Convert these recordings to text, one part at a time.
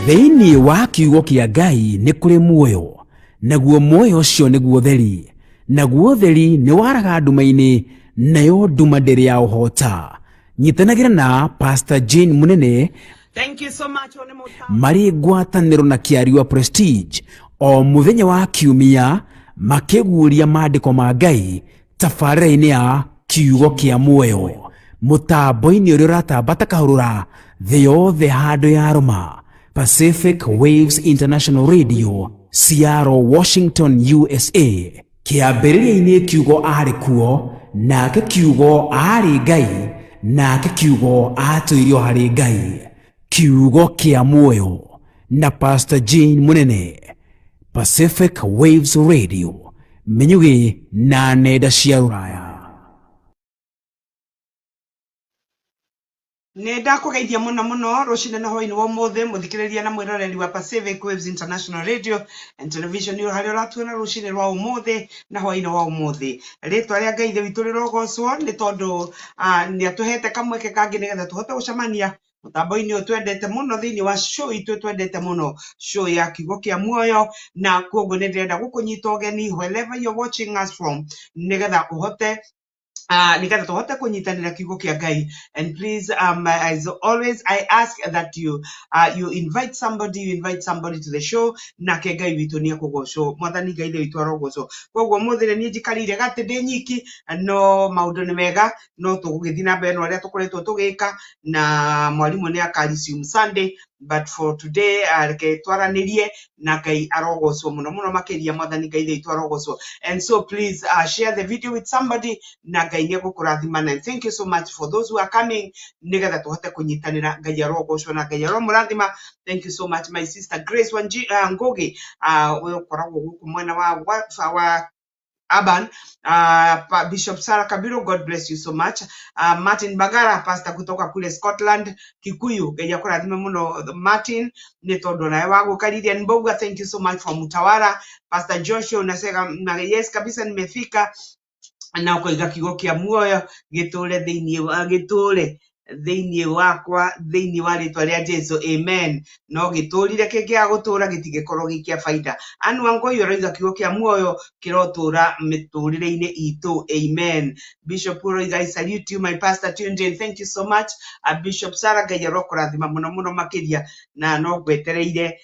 Thĩinĩ wa kiugo kĩa Ngai nĩ kũrĩ muoyo, naguo muoyo ũcio nĩguo theri, naguo theri nĩ waraga nduma-inĩ, nayo nduma ndĩrĩ ya ũhoota. Nyitanagĩra na Pastor Jane Munene. Thank you so much. Marĩ ngwatanĩro na Kĩariũa Prestige o mũthenya wa kiumia makĩguũria maandĩko ma Ngai tabarĩra-inĩ ya kiugo kĩa muoyo, mũtambo-inĩ ũrĩa ũratambata kahũrũra thĩ yothe handũ ya Roma, Pacific Waves International Radio, Seattle, Washington, USA. Kĩambĩrĩria-inĩ kiugo arĩ kuo, nake kiugo arĩ Ngai, nake kiugo atũirio harĩ Ngai. Kiugo kĩa muoyo na Pastor Jane Munene, Pacific Waves Radio, Menyuge na nenda cia rũraya. Nenda kugeithia muno rucine na hoini wa mothe muthikiriria na mwiroreri wa Pacific Waves International Radio and Television yo hari uratuona rucine rwa umothe na hoini wa umothe ritwa ria Ngai witu rirogocwo ni tondu ni atuhete kamweke kangi nigetha tuhote gucemania mutambo-ini twendete muno thiini wa show itu twendete muno show ya kiugo kia muoyo, na koguo ni ndirenda gukunyita ugeni wherever you're watching us from nigetha uhote nigetha tuhote kunyitanira kiugo kia Ngai. And please as always I ask that you invite somebody to the show, na ke Ngai witu ni akugocwo mwathani Ngai witu arogocwo. Koguo muthire ni njikarire gati ndi nyiki, no maundu ni mega, no tugugithii na mbere no aria tukoretwo tugika, na mwalimu ni akarisium Sunday, but for today ke twaranirie na Ngai arogocwo muno makiria mwathani Ngai witu arogocwo. And so please share the video with somebody, na Ngai ni gukurathimana. And thank you so much for those who are coming nigetha tuhote kunyitanira. Ngai arogocwo na Ngai aromurathima. Thank you so much my sister Grace Ngugi we ukoragwo guku mwena wa Aban, Bishop Sarah Kabiru, God bless you so much. Martin Bagara, pastor kutoka kule Scotland, Kikuyu, Ngai akurathime muno Martin, ni tondu nawe wagukariria Mboga. Thank you so much for Mutawara. Pastor Joshua unasema yes kabisa nimefika, na ukoiga kiugo kia muoyo gitule thiini wakwa thiini wa ritwa ria Jesu, amen. No gitulire kingia gutura gitigikorwo gikia faida. Anu angoyo roiga kiugo kia muoyo kirotura miturire-ini itu, amen. Bishop Roiga, I salute you my pastor Jane. Thank you so much. Bishop Sarah Ngai arokurathima muno makiria, na no gwetereire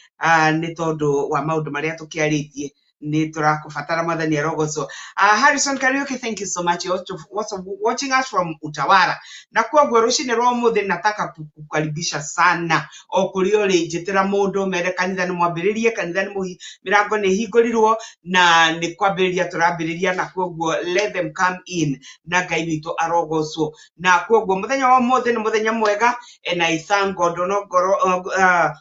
ni tondu wa maundu maria tukiaritie ni turakubatara mwathani arogocwo. Harrison Kariuki, thank you so much. You're also watching us from Utawara. Na koguo rucine rwa muthe nataka kukaribisha sana o kuri uri njitira mundu mere kanitha ni mwambiririe, kanitha ni mirango ni hingurirwo, na ni kwambiriria turambiriria, na koguo let them come in na Ngai witu arogocwo. Na koguo muthenya wa muthe ni muthenya mwega, and I thank God no ngoro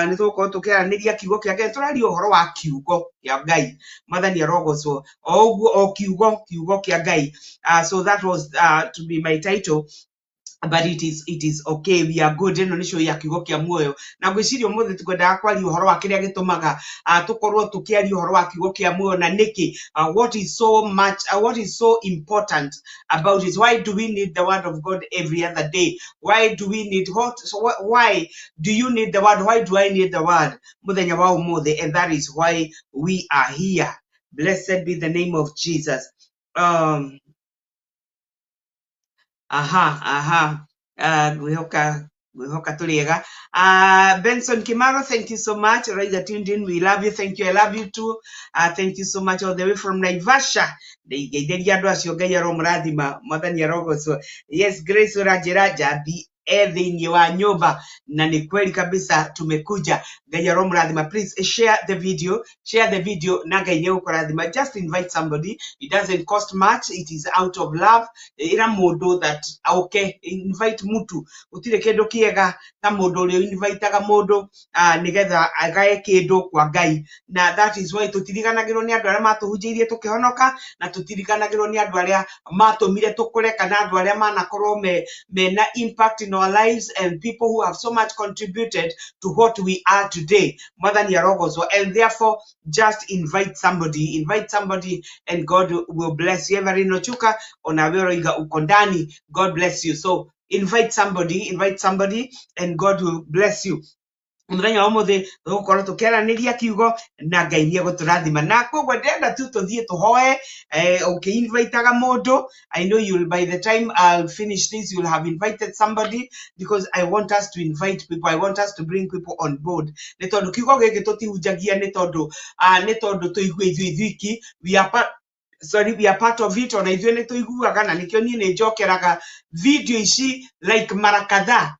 ni tuko tukiaraniria kiugo kia Ngai, turaria uhoro wa kiugo kia Ngai, mwathani arogocwo o kiugo kia Ngai. So that was to be my title, but it is okay. We are good eno ni show ya kiugo kia muoyo, na gwiciria umuthi tukwenda kwaria uhoro wa kiria gitumaga tukorwo tukiaria uhoro wa kiugo kia muoyo, na niki what is so important about it. Why do we need the word of God every other day? Why do we need why do you need the word? Why do I need the word muthenya wa umuthi? And that is why we are here. Blessed be the name of Jesus. Gwihoka tuliega. Benson Kimaro, thank you so much. Right, tuned in, we love you. Thank you, I love you too. Thank you so much all the way from Naivasha. Yes, Grace Urajiraja be thiini wa nyumba, na ni kweli kabisa tumekuja. Ngai aromurathima. Please share the video na Ngai nĩgũkũrathima. Just invite somebody. It doesn't cost much, it is out of love. Ira mundu that okay, invite mutu utire kindu kiega ta mundu uri invitaga mundu nigetha agae kindu kwa Ngai. Na that is why tutiriganagirwo ni andu aria matuhunjirie tukihonoka, na tutiriganagirwo ni andu aria matumire tukure, kana andu aria manakorwo mena impact in our lives, and people who have so much contributed to what we are today. Mwathani arogocwo. And therefore just invite somebody, and God will bless you. Everino chuka onawero uko ndani, God bless you. So invite somebody, and God will bless you. muthenya wa muthi tugukorwo tukiaraniria kiugo na Ngai ni eguturathima na koguo ndenda tu tuthie tuhoe invitaga mundu. I know you'll, by the time I'll finish this, you'll have invited somebody, because I want us to invite people. I want us to bring people on board. Ni tondu kiugo giki tutihunjagia ni tondu tuigue ithuiki, we are part of it, ona ithuĩ nĩ tũiguaga na nĩkĩo niĩ nĩ njokeraga video ici like mara kadhaa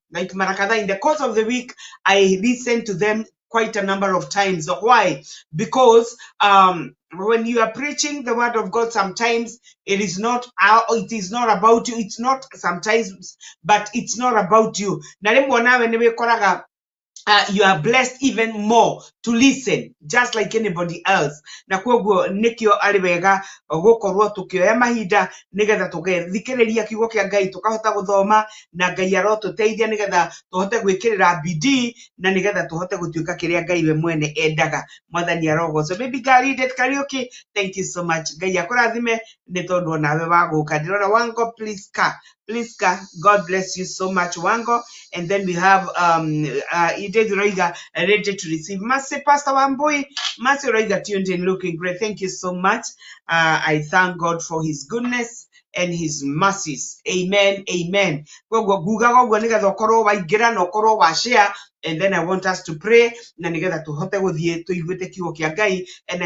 in the course of the week. I listen to them quite a number of times. Why? Because when you are preaching the word of God, sometimes it is not about you. It's not sometimes, but it's not about you. Na rĩmwe nawe nĩ wĩkoraga you are blessed even more to listen, just like anybody else. Na kwoguo nikio ari wega gukorwo tukioya mahinda nigetha tugethikiriria kiugo kia Ngai, tukahota guthoma na Ngai arotuteithia nigetha tuhote gwikirira bidii na nigetha tuhote gutuika kiria Ngai we mwene endaga. Mwathani arogo. So baby girl, read it karaoke. Thank you so much. Ngai akurathime ni tondu nawe waguka. Ndirona Wango, please ka. God bless you so much, Wango. And then we have Edith Roiga ready to receive. Mercy, Pastor Wambui. Mercy Roiga tuned in, looking great. Thank you so much. I thank God for his goodness and his mercies. Amen. Amen. And then I want us to pray. And I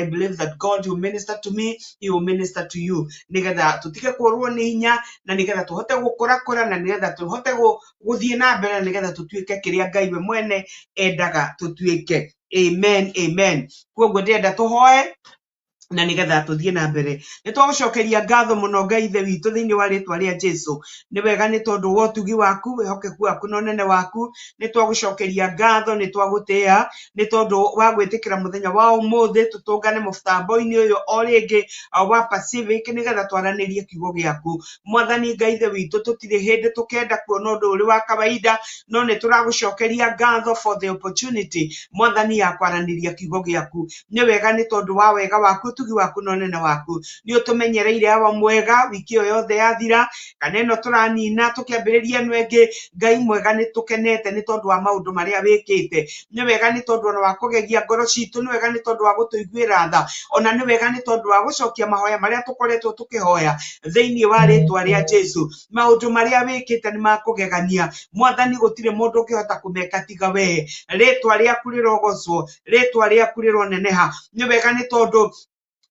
believe that God will minister to me, he will minister to you. Amen. Amen. Na nigetha tuthie na mbere ni twagucokeria ngatho muno Ngai ithe witu thiini wa ritwa ria Jesu. Ni wega ni tondu wa utugi waku, wihokeku waku na unene waku. Ni twagucokeria ngatho, ni twagutia ni tondu wa gwitikira muthenya wa umuthi tutungane mutambo-ini uyu o ringi wa Pacific nigetha twaranirie kiugo giaku. Mwathani Ngai ithe witu, tutire hindi tukenda kuona undu uri wa kawaida, no ni turagucokeria ngatho for the opportunity mwathani ya kwaraniria kiugo giaku. Ni wega ni tondu wa wega waku, tugi waku na nene waku. Ni utumenyereire awa mwega wiki yo yothe yathira, kana ino turanina tukiambiriria nwengi. Ngai mwega ni tukenete ni tondu wa maundu maria wikite. Ni wega ni tondu wa kugegia ngoro citu, ni wega ni tondu wa gutuiguira tha, ona ni wega ni tondu wa gucokia mahoya maria tukoretwo tukihoya thiini wa ritwa ria Jesu. Maundu maria wikite ni makugegania mwathani, gutire mundu ukihota kumeka tiga we. Ritwa riaku rirogocwo, ritwa riaku rironeneha. Ni wega ni tondu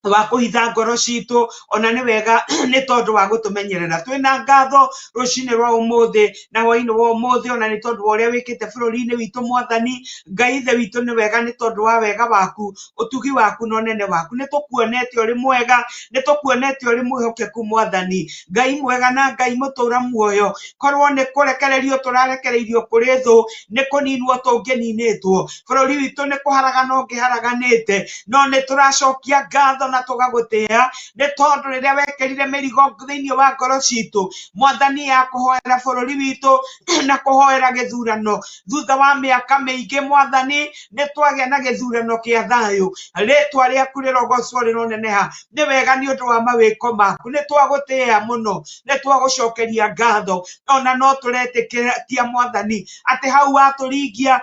wa kuhitha ngoro citu, ona ni wega ni tondu wa gutumenyerera. Twina ngatho rucini rwa umuthi na hwaini wa umuthi, ona ni tondu wa uria wikite bururi-ini witu mwathani. Ngai ithe witu, ni wega ni tondu wa wega waku, utugi waku na unene waku. Ni tukuonete uri mwega, ni tukuonete uri mwihokeku mwathani. Ngai mwega na Ngai mutura muoyo, korwo ni kurekererio turarekereirio kuri thu, ni kuninwo tungininitwo, bururi witu ni kuharagana ungiharaganite, no ni turacokia ngatho na tugagutia ni tondu riria wekerire mirigo thiini wa ngoro citu mwathani ya kuhoera bururi witu na kuhoera githurano thutha wa miaka miingi mwathani, ni twagia na githurano kia thayu. Ritwa riaku rirogocwo rironeneha. Ni wega ni undu wa mawiko maku, ni twagutia muno, ni twagucokeria ngatho, ona no turetikia mwathani ati hau waturingia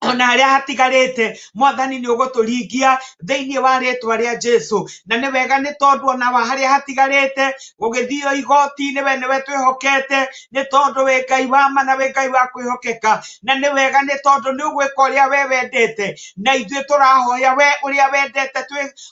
ona haria hatigarite mwathani ni uguturingia thiini wa ritwa ria Jesu. Na ni wega ni tondu ona wa haria hatigarite gugithio igoti ni we niwe twihokete, ni tondu we Ngai wa ma na we Ngai wa kwihokeka. Na ni wega ni tondu ni ugwika uria we wendete, na ithuĩ turahoya we uria wendete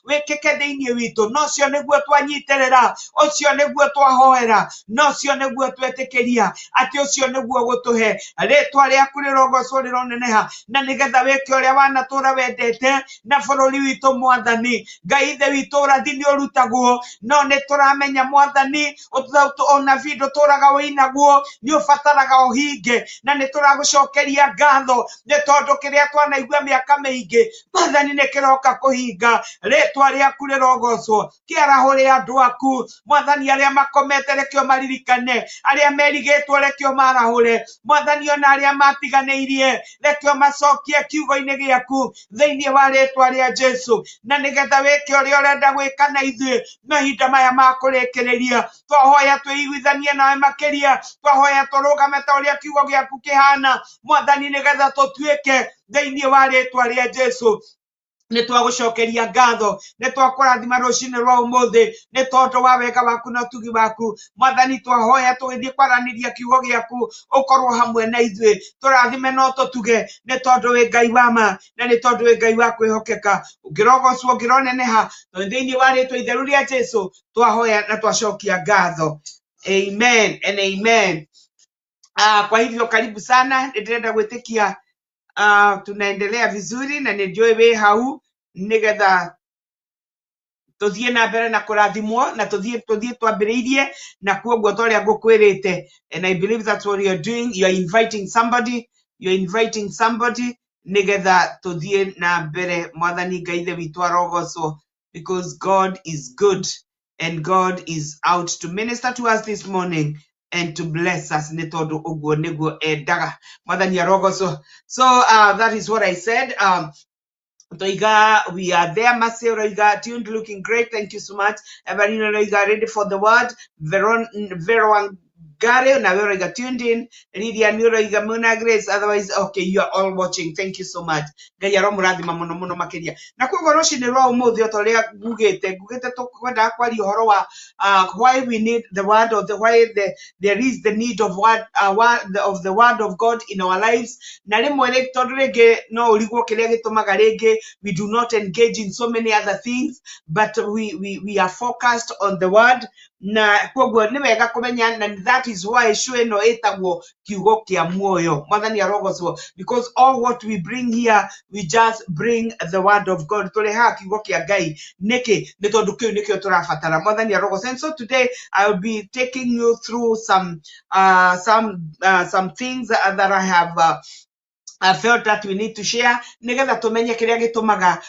wikike thiini witu. No cio niguo twanyitirira, ucio niguo twahoera, no cio niguo twetikiria ati ucio niguo gutuhe. Ritwa riaku rirogocwo rironeneha, na nigetha weke uria wanatura wendete na bururi witu mwathani. Ngai ithe witu urathi ni urutagwo, no ni turamenya mwathani ona vindo turaga winaguo ni ubataraga uhinge. Na ni turagucokeria ngatho ni tondu kiria twanaigua miaka miingi mwathani ni kiroka kuhinga. Ritwa riaku rirogocwo, kiarahuri andu aku mwathani, aria makomete rekio maririkane, aria merigitwo rekio marahure mwathani, ona aria matiganeirie rekio maco tũcokie kiugo-inĩ gĩaku thĩinĩ wa rĩtwa rĩa Jesu, na nĩgetha wĩke ũrĩa ũrenda gwĩka na ithuĩ mahinda maya ma kũrĩkĩrĩria. Twahoya twĩiguithanie nawe makĩria, twahoya tũrũgame ta ũrĩa kiugo gĩaku kĩhana Mwathani, nĩgetha tũtuĩke thĩinĩ wa rĩtwa rĩa Jesu. Nĩ twagũcokeria ngatho, nĩ twakũrathima rũcinĩ rwa ũmũthĩ nĩ tondũ wa wega waku na ũtugi waku Mwathani. Twahoya tũgĩthiĩ kwaranĩria kiugo gĩaku, ũkorwo hamwe na ithuĩ, tũrathime no tũtuge, nĩ tondũ wĩ Ngai wa ma na nĩ tondũ wĩ Ngai wa kwĩhokeka. Ũngĩrogocwo ũngĩroneneha thĩinĩ wa rĩtwa itheru rĩa Jesu twahoya na twacokia ngatho. Amen and amen. Kwa hivyo karibu sana, nĩndĩrenda gwĩtĩkia tunaendelea vizuri na nijue we hau nigetha tuthie na mbere na kurathimwo na tuthie twambĩrĩirie na kuoguo toria ngũkwĩrĩte. And I believe that's what you're doing. You're inviting somebody nigetha tuthie na mbere. Mwathani Ngai ithe witũ arogocwo, because God is good and God is out to minister to us this morning and to bless us. Nĩ tondũ ũguo nĩguo endaga. Mwathani arogocwo. So that is what I said. Toiga, we are there. Marcel Roiga tuned, looking great. Thank you so much. Evelina Roiga ready for the word. Veron Gare na Roiga tuned in. Lydia Roiga Muna Grace. Otherwise, okay, you are all watching. Thank you so much. Gayaro murathi mamono mono makeria. Na kwa goroshi ni roho umuthi otorea gugete tukwenda kwari uhoro wa why we need the word, or why there is the need of the word of God in our lives. Na rimwe rĩ tondu rĩngĩ no ũrigwo kĩrĩa gĩtũmaga rĩngĩ we do not engage in so many other things, but we are focused on the word. Na koguo nĩ wega kũmenya, and that is why show ĩno ĩtagwo kiugo kĩa muoyo. Mwathani arogocwo, because all what we bring here, we just bring the word of God. Tũrehaga kiugo kĩa Ngai nĩkĩ? Nĩ tondũ kĩu nĩkĩo tũrabatara. Mwathani arogocwo. And so today I will be taking you through some things that I have I felt that we need to share. Nigetha tumenye kiria gitumaga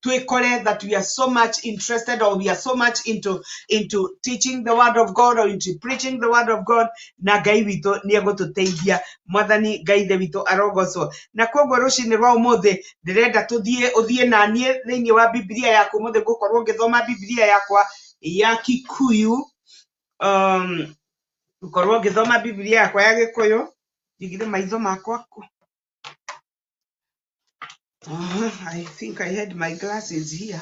twikore that we are so much interested, or we are so much into teaching the word of God, or into preaching the word of God. Na Ngai witũ nĩ egũtũteithia. Mwathani Ngai ithe witũ arogocwo. Na koguo rũcinĩ rwa ũmũthĩ ndĩrenda ũthiĩ na niĩ thĩinĩ wa Biblia yaku. Ũmũthĩ ngũkorwo ngĩthoma Biblia yakwa ya Kikuyu. Ngũkorwo ngĩthoma Biblia yakwa ya Gĩkũyũ. Ndigire maitho makwa. I think I had my glasses here.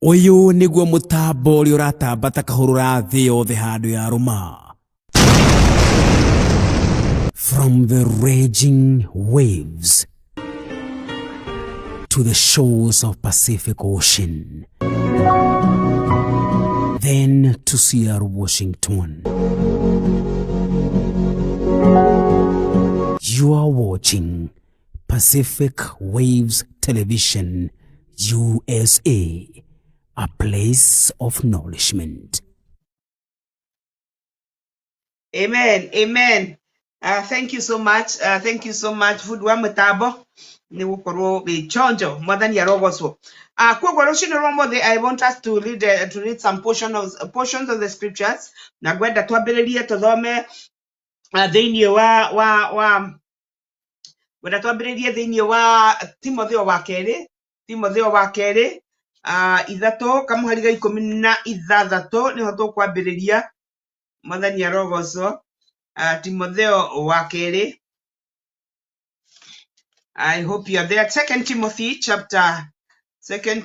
Uyu niguo mutambo ũrĩa ũratambata kahũrũra thĩ yothe handũ ya rũma. From the raging waves to the shores of Pacific Ocean, then to Seattle, Washington. You are watching Pacific Waves Television, USA, a place of nourishment. Amen. Amen. Thank you so much. Thank you so much. Food wa mutabo ni gũkorwo wĩ chonjo. Mwathani arogocwo. Koguo rũcinĩ rwa ũmũthĩ I want us to read some portions of the scriptures. Na ngwenda twambĩrĩrie tũthome thĩinĩ wa Timotheo wa kerĩ ithatũ kamuhari ga 16 niho tũkwambĩrĩria. Mwathani arogocwo. Timotheo wa kerĩ. I hope you are there. 2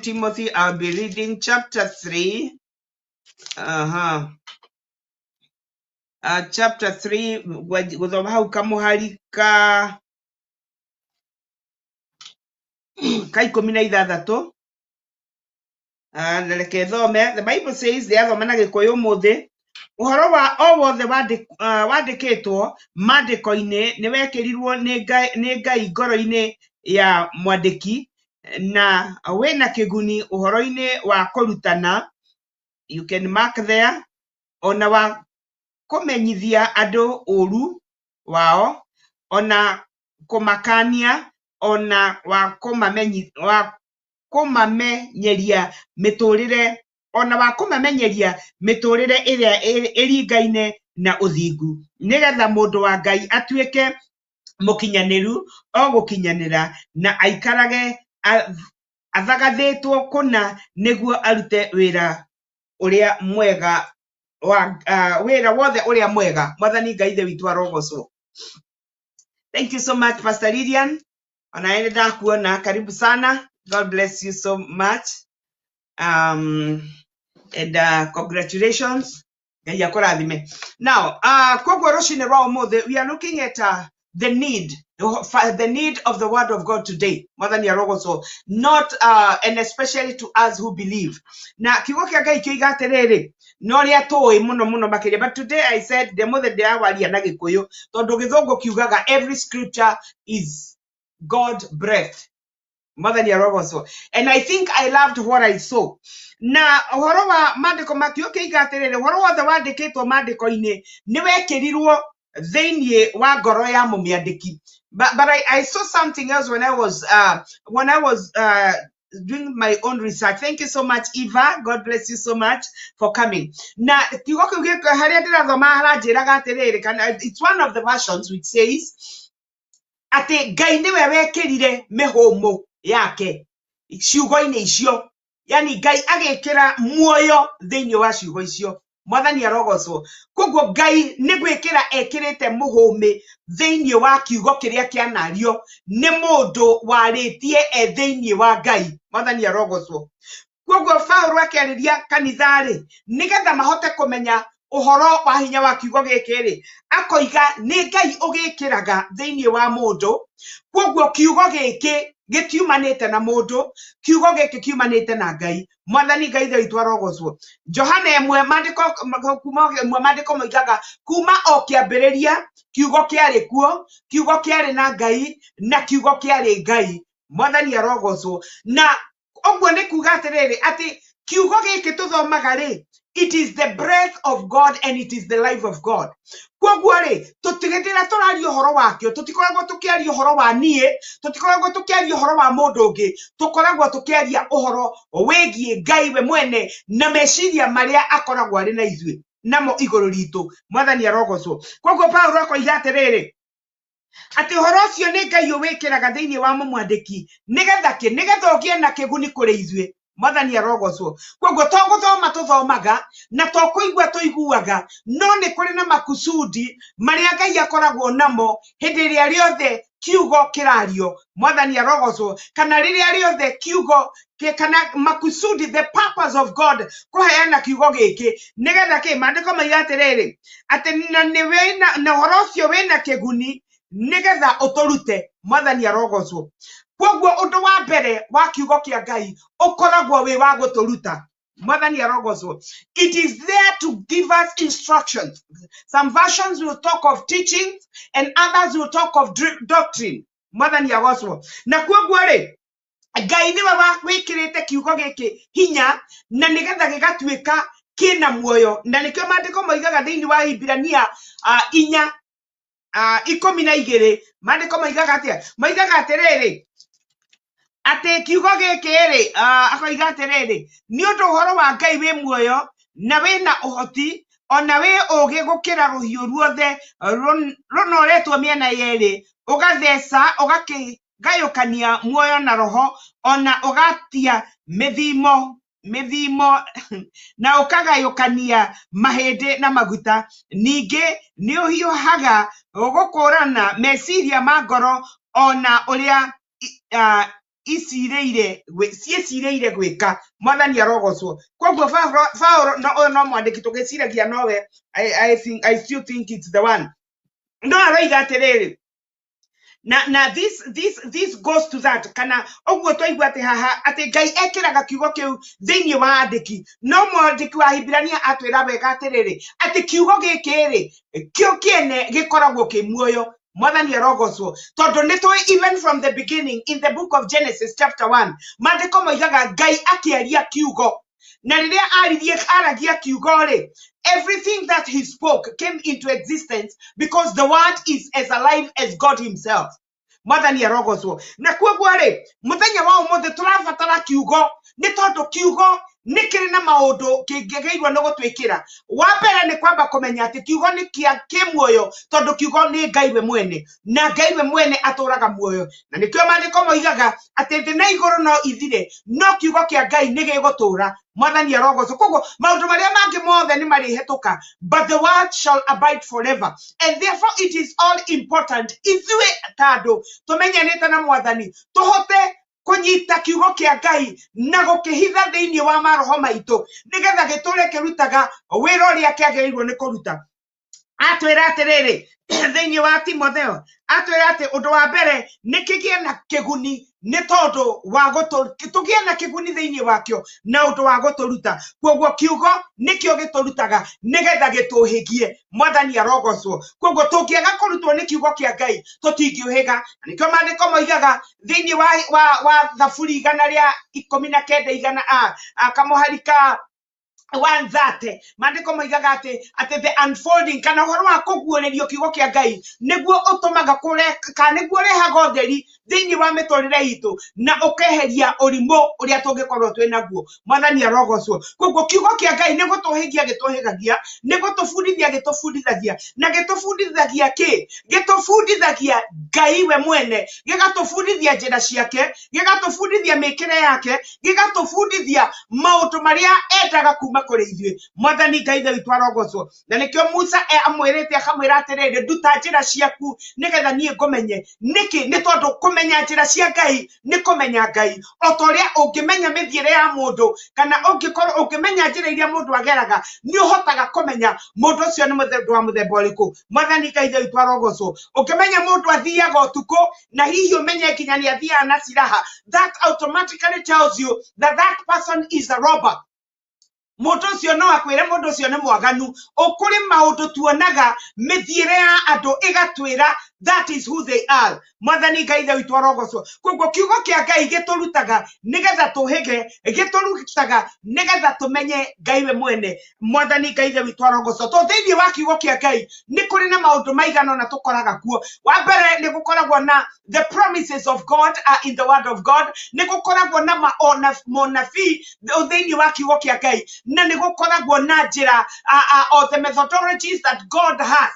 Timothy, I'll be reading chapter 3. Chapter 3 gũthoma hau kamuhari ka 16. Reke thome. The Bible says, thoma na Gĩkũyũ ũmũthĩ, ũhoro wa o wothe wandĩkĩtwo maandĩko-inĩ nĩ wekĩrirwo nĩ Ngai ngoro-inĩ ya mwandĩki, na wĩna kĩguni ũhoro-inĩ wa kũrutana, you can mark there, ona wa kũmenyithia andũ ũũru wao, ona kũmakania, ona wa kũmamenyeria mĩtũrĩre, ĩrĩa ĩringaine na ũthingu, nĩgetha mũndũ wa Ngai atuĩke mukinyaneru ogukinyanira na aikarage athagathetwo kuna niguo arute wira uria mwega wa wira wothe uria mwega. Mwathani Ngai ithe witu arogocwo. Thank you so much, Pastor Lilian. Onaende ndakuona, karibu sana. God bless you so much. And congratulations. Now, we are looking at the need of the word of God today. Not and especially to us who believe. Now, but today I said the more that they are every scripture is God breath. And I think I loved what I saw. Na horo wa mandiko makioke igaterere horo wa wandikitwo mandiko ine ni wekirirwo theinie wa ngoro ya mumiandiki. But I saw something else when I was doing my own research. Thank you so much, Eva. God bless you so much for coming. Na kiugo kiugo haria ndirathoma haranjiraga atiriri kana it's one of the versions which says ati Ngai niwe wekirire mihumu yake ciugo-ini icio, yani Ngai agekira muoyo thiini wa ciugo icio. Mwathani arogocwo. Koguo Ngai ni gwikira ekirite muhumi thiini wa kiugo kiria kianario ni mundu waritie thiini wa Ngai. Mwathani arogocwo. Koguo Paulo akĩarĩria kanithari nigetha mahote kumenya uhoro wa hinya wa kiugo gĩkĩ akoiga nĩ Ngai ũgĩkĩraga thĩinĩ wa mũndũ. Koguo kiugo gĩkĩ gĩtiumanĩte na mũndũ, kiugo gĩkĩ kiumanĩte na Ngai. Mwathani Ngai ithe witũ arogocwo. Johana 1 mandĩko moigaga kuma o kĩambĩrĩria kiugo kĩarĩ kuo, kiugo kĩarĩ na Ngai na kiugo kĩarĩ Ngai. Mwathani arogocwo. Na oguo nĩ kuga atĩrĩrĩ atĩ kiugo gĩkĩ tũthomaga rĩ, it is the breath of God and it is the life of God. Koguo rĩ, tũtigĩtĩra tũraria ũhoro wakĩo, tũtikoragwo tũkĩaria ũhoro wa niĩ, tũtikoragwo tũkĩaria ũhoro wa mũndũ ũngĩ, tũkoragwo tũkĩaria ũhoro wĩgiĩ Ngai we mwene na meciria marĩa akoragwo arĩ na ithuĩ namo igũrũ ritũ. Mwathani arogocwo. Koguo Paulo akoiga atĩrĩrĩ ati ũhoro ũcio nĩ Ngai ũwĩkĩraga thĩinĩ wa mũmwandĩki nigetha ũgĩe na kĩguni kũrĩ ithuĩ. Mwathani arogocwo. Koguo to gũthoma tũthomaga na to kũigua tũiguaga, no nĩ kũrĩ na makusudi marĩa Ngai akoragwo namo hĩndĩ ĩrĩa rĩothe kiugo kĩrario. Mwathani arogocwo. Kana rĩrĩa rĩothe kiugo kana makusudi, the purpose of God kũheana kiugo gĩkĩ nigetha mandĩko maiga atĩrĩrĩ atĩ na ũhoro ũcio wĩna kĩguni nigetha ũtũrute. Mwathani arogocwo. Koguo ũndũ wa mbere wa kiugo kĩa Ngai ũkoragwo wĩ wa gũtũruta. Mwathani arogocwo. It is there to give us instructions. Some versions will talk of teachings and others will talk of doctrine. Mwathani arogocwo. Na koguo rĩ, Ngai nĩwe wĩkĩrĩte kiugo gĩkĩ hinya na nigetha gĩgatuĩka kĩna muoyo. Na nĩkĩo mandĩko moigaga thĩinĩ wa Ibrania 4:12 mandĩko moigaga atĩa? Moigaga atĩrĩrĩ ate kiugo gĩkĩ rĩ, akoiga atĩrĩrĩ nĩ ũndũ ũhoro wa Ngai wĩ muoyo na wĩna ũhoti ona wĩ ũgĩ gũkĩra rũhiũ ruothe rũnoretwo mĩena yerĩ, ũgatheca ũgakĩgayũkania muoyo na roho ona ũgatia mĩthimo na ũkagayũkania mahĩndĩ na maguta. Ningĩ nĩ ũhiũhaga gũkũrana meciria ma ngoro ona ũrĩa ciĩcireire gwĩka. Mwathani arogocwo. Koguo Paulo no mwandĩki tũgĩciragia nowe, I still think it's the one. No aroiga atĩrĩrĩ na this goes to that kana oguo twaigua atĩ haha atĩ Ngai ekĩraga kiugo kĩu thĩinĩ wa andĩki. No mwandĩki wa Hibrania atwĩra wega atĩrĩrĩ atĩ kiugo gĩkĩ rĩ kĩo kĩene gĩkoragwo kĩ muoyo. Mwathani arogocwo. Tondũ nĩtũĩ even from the beginning in the book of Genesis chapter 1 mandĩko moigaga Ngai akĩaria kiugo. Na rĩrĩa aragia kiugo rĩ, everything that he spoke came into existence because the word is as alive as God himself. Mwathani arogocwo. Na koguo rĩ, mũthenya wa ũmũthĩ tũrabatara kiugo nĩ tondũ kiugo nikiri na maundu kingegeirwo no gutwikira wa mbere ni kwamba kumenya ati kiugo ni kia kimuoyo tondu kiugo ni Ngai we mwene na Ngai we mwene aturaga muoyo na nikio maandiko moigaga ati thi na iguru no ithire no kiugo kia Ngai ni gigutura mwathani arogoco koguo maundu maria mangi mothe ni marihetuka but the word shall abide forever and therefore it is all important ithue tando tumenyanite na mwathani tuhote kunyita kiugo kia Ngai na gukihitha thiini wa maroho maitu nigetha giture kirutaga wira uria kiagiriirwo ni kuruta atwira atiriri thiini wa Timotheo atwira ati undu wa mbere nikigie na kiguni ni tondu wa tugie na kiguni thiini wakio na undu wa guturuta koguo kiugo nikio giturutaga nigetha gituhigie mwathani arogocwo koguo tungiaga kurutwo ni kiugo kia Ngai tutingiuhiga nikio maandiko moigaga thiini wa thaburi 119 kamuharika 130 maandiko moigaga ati the unfolding kana horo wa kuguurerio kiugo kia Ngai niguo utumaga kure kana niguo rehaga utheri thiini wa miturire itu na ukeheria urimu uria tungikorwo twinaguo mwathani arogocwo koguo kiugo kia Ngai nigutuhigia gituhigagia nigutufundithia gitufundithagia na gitufundithagia ki gitufundithagia Ngai we mwene gigatufundithia njira ciake gigatufundithia mikire yake gigatufundithia maundu maria endaga kuma kuri ithuĩ mwathani Ngai ithe witũ arogocwo na nikio Musa amwirite akamwira atiriri nduta njira ciaku nigetha nie ngumenye niki ni tondu kumenya njira cia Ngai ni kumenya Ngai otoria ungimenya mithiire ya mundu kana ungikorwo ungimenya njira iria mundu ageraga ni uhotaga kumenya mundu ucio ni muthemba uriku mwathani Ngai ithe witũ arogocwo ungimenya mundu athiaga utuku na hihi umenye nginya ni athiaga na ciraha that automatically tells you that that person is a robber mundu ucio no akwire mundu ucio ni mwaganu ukuri maundu tuonaga mithiire ya andu igatwira that is who they are mwathani Ngai ithe witũ arogocwo koguo kiugo kia Ngai giturutaga nigetha tuhige giturutaga nigetha tumenye Ngai we mwene mwathani Ngai ithe witũ arogocwo to thiini wa kiugo kia Ngai ni kuri na maundu maigana na tukoraga kuo wa mbere ni gukoragwo na the promises of God are in the word of God ni gukoragwo na monabii thiini wa kiugo kia Ngai na ni gukoragwo na njira or the methodologies that God has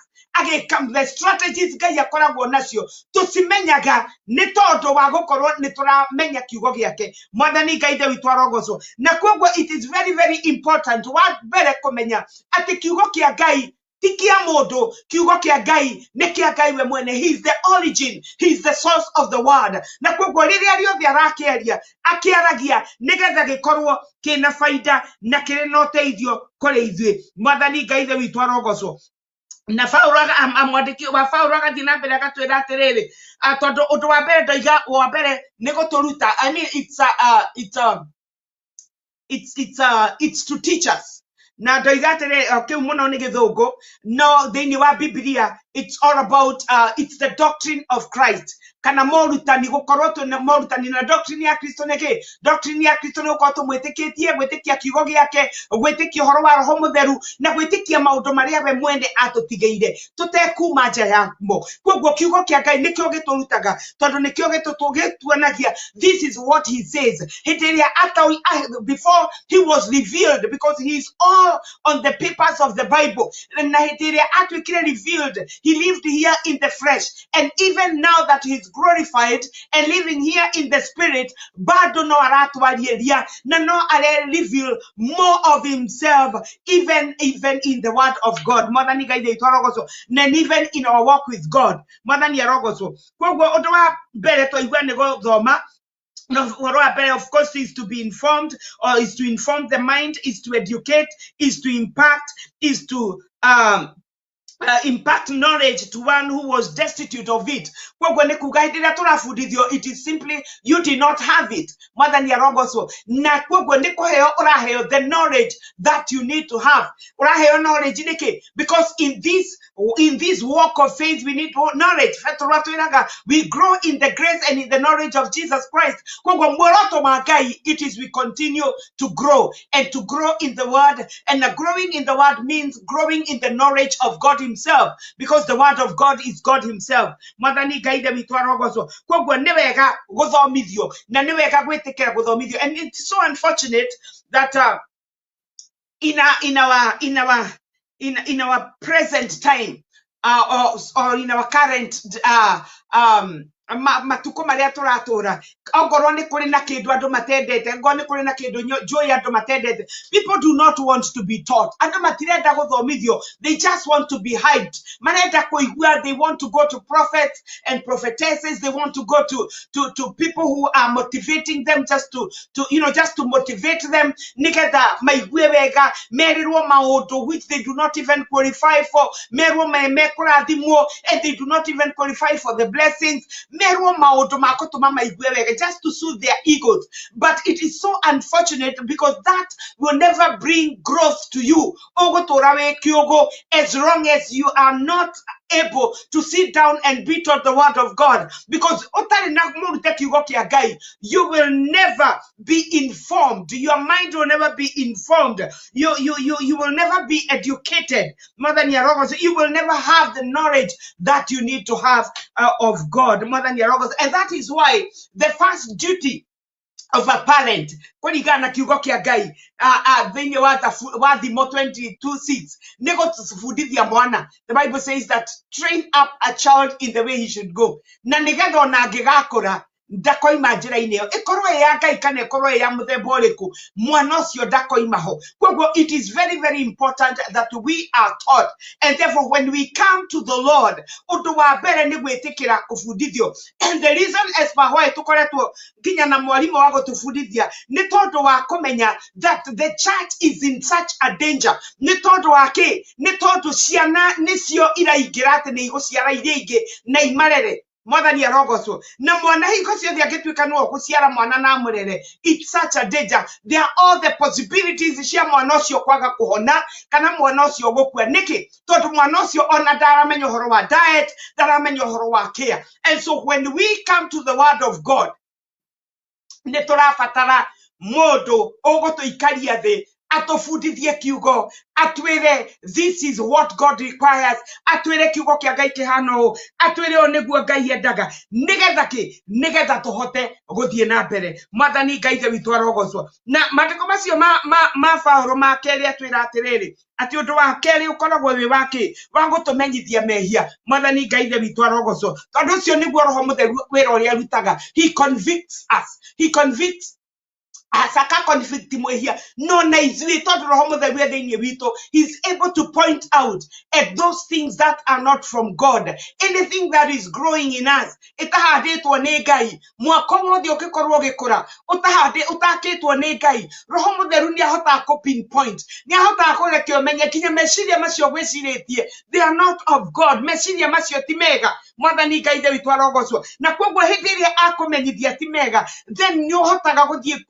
the strategies Ngai akoragwo nacio tucimenyaga ni tondu wa gukorwo ni turamenya kiugo giake mwathani Ngai ithe witũ arogocwo na koguo it is very very important wa mbere kumenya ati kiugo kia Ngai ti kia mundu kiugo kia Ngai ni kia Ngai we mwene he is the origin he is the source of the word na koguo riria riothe arakiaria akiaragia nigetha gikorwo kina faida na kiri na uteithio kuri ithuĩ mwathani Ngai ithe witũ arogocwo na Paulo amwandiki wa Paulo agathi na mbere agatwira atiriri tondu undu wa mbere ndoiga wa mbere ni guturuta I mean it's to teach us na ndoiga atiriri kiu muno ni githungu no thiini wa Biblia it's all about it's the doctrine of Christ kana morutani gukorwo tuna morutani na doctrine ya Kristo neke doctrine ya Kristo no ko tumwitikitie gwitikia kiugo giake gwitikia horo wa roho mutheru na gwitikia maundu maria we mwende atutigeire tutekuma nja yamo koguo kiugo kia Ngai nikio giturutaga tondu nikio gitutuanagia this is what he says before he was revealed because he is all on the papers of the Bible and atwikire revealed he lived here in the flesh and even now that he is glorified and living here in the spirit bado no aratwarieria na no reveal more of himself even in the word of God mwathani Ngai ithe witũ arogocwo and even in our walk with God mwathani arogocwo koguo undu wa mbere twaigua ni guthoma of course is to be informed or is to inform the mind is to educate is to impact is to impact knowledge to one who was destitute of it. It is simply you did not have it. Mwathani arogocwo na kwoguo ni kuheo uraheo the knowledge that you need to have. Uraheo knowledge niki because in this walk of faith we need knowledge. We grow in the grace and in the knowledge of Jesus Christ. Kwoguo mworoto wa Ngai it is we continue to grow and to grow in the word and growing in the word means growing in the knowledge of God himself, because the word of God is God himself. Mwathani Ngai ithe witũ arogocwo. Koguo nĩ wega gũthomithio na nĩ wega gwĩtĩkĩra gũthomithio. And it's so unfortunate that in our present time, or in our current matuko maria turatura, ongorwo ni kuri na kindu andu matendete, ongorwo ni kuri na kindu njui andu matendete, people do not want to be taught. Andu matirenda guthomithio, they just want to be hyped. Marenda kuigua, they want to go to prophets and prophetesses, they want to go to people who are motivating them, just to motivate them. Nigetha maigue wega, merirwo maundu which they do not even qualify for, merwo mekurathimwo and they do not even qualify for the blessings, merwo maundu makutuma maigue wega just to soothe their egos. But it is so unfortunate, because that will never bring growth to you. Ogutura we kiugo, as long as you are not able to sit down and be taught the word of God, because you will never be informed. Your mind will never be informed. You will never be educated. You will never have the knowledge that you need to have of God. And that is why the first duty of a parent, kulingana kiugo kia Ngai thĩinĩ wa Thimo 22:6, nĩ gũbundithia mwana. The Bible says that train up a child in the way he should go, na nĩgetha ona angĩgakũra ndakoima njĩra-inĩ ĩyo, ĩkorwo ya Ngai kana ĩkorwo ya mũthemba ũrĩkũ, mwana ũcio ndakoima ho. Koguo it is very, very important that we are taught, and therefore when we come to the Lord, ũndũ wa mbere nĩ gwĩtĩkĩra kũbundithio. And the reason as per why tũkoretwo nginya na mwarimũ wa gũtũbundithia nĩ tondũ wa kũmenya that the church is in such a danger. Nĩ tondũ wa kĩ? Nĩ tondũ ciana nĩcio iraingĩra atĩ nĩ igũciara iria ingĩ na imarere. Mwathani arogocwo. Na mwana hingo ciothe angĩtuĩka nĩwe gũciara mwana na mũrere, it's such a danger. There are all the possibilities cia mwana ũcio kwaga kũhona kana mwana ũcio gũkua. Nĩkĩ? Tondũ mwana ũcio ona ndaramenya ũhoro wa diet, ndaramenya ũhoro wa care. And so when we come to the word of God, nĩ tũrabatara mũndũ ũgũtũikaria thĩ, atũbundithie kiugo, atwĩre this is what God requires, atwĩre kiugo kia Ngai kĩhana ũũ, atwĩre ũũ nĩguo Ngai endaga, nĩgetha kĩ? Nĩgetha tũhote gũthiĩ na mbere. Mwathani Ngai ithe witũ arogocwo. Na maandĩko macio ma Paulo ma kerĩ atwĩra atĩrĩrĩ, atĩ ũndũ wa kerĩ ũkoragwo wĩ wa kĩ? Wa gũtũmenyithia mehia. Mwathani Ngai ithe witũ arogocwo. Tondũ ũcio nĩguo Roho Mũtheru wĩra ũrĩa arutaga. He convicts us. He convicts asaka conflict mwehia no na izwi tondũ Roho Mũtheru thĩinĩ witũ, he's able to point out at those things that are not from God, anything that is growing in us ĩtahandĩtwo nĩ Ngai. Mwaka wothe ũngĩkorwo ũgĩkũra ũtakĩtwo nĩ Ngai, Roho Mũtheru nĩ ahotaga kũ pinpoint, nĩ ahotaga kũreke ũmenye kinya meciria macio gwĩcirĩtie they are not of God, meciria macio ti mega. Mwathani Ngai ithe witũ arogocwo. Na koguo hĩndĩ ĩrĩa akũmenyithia ti mega, then nĩ ũhotaga gũthiĩ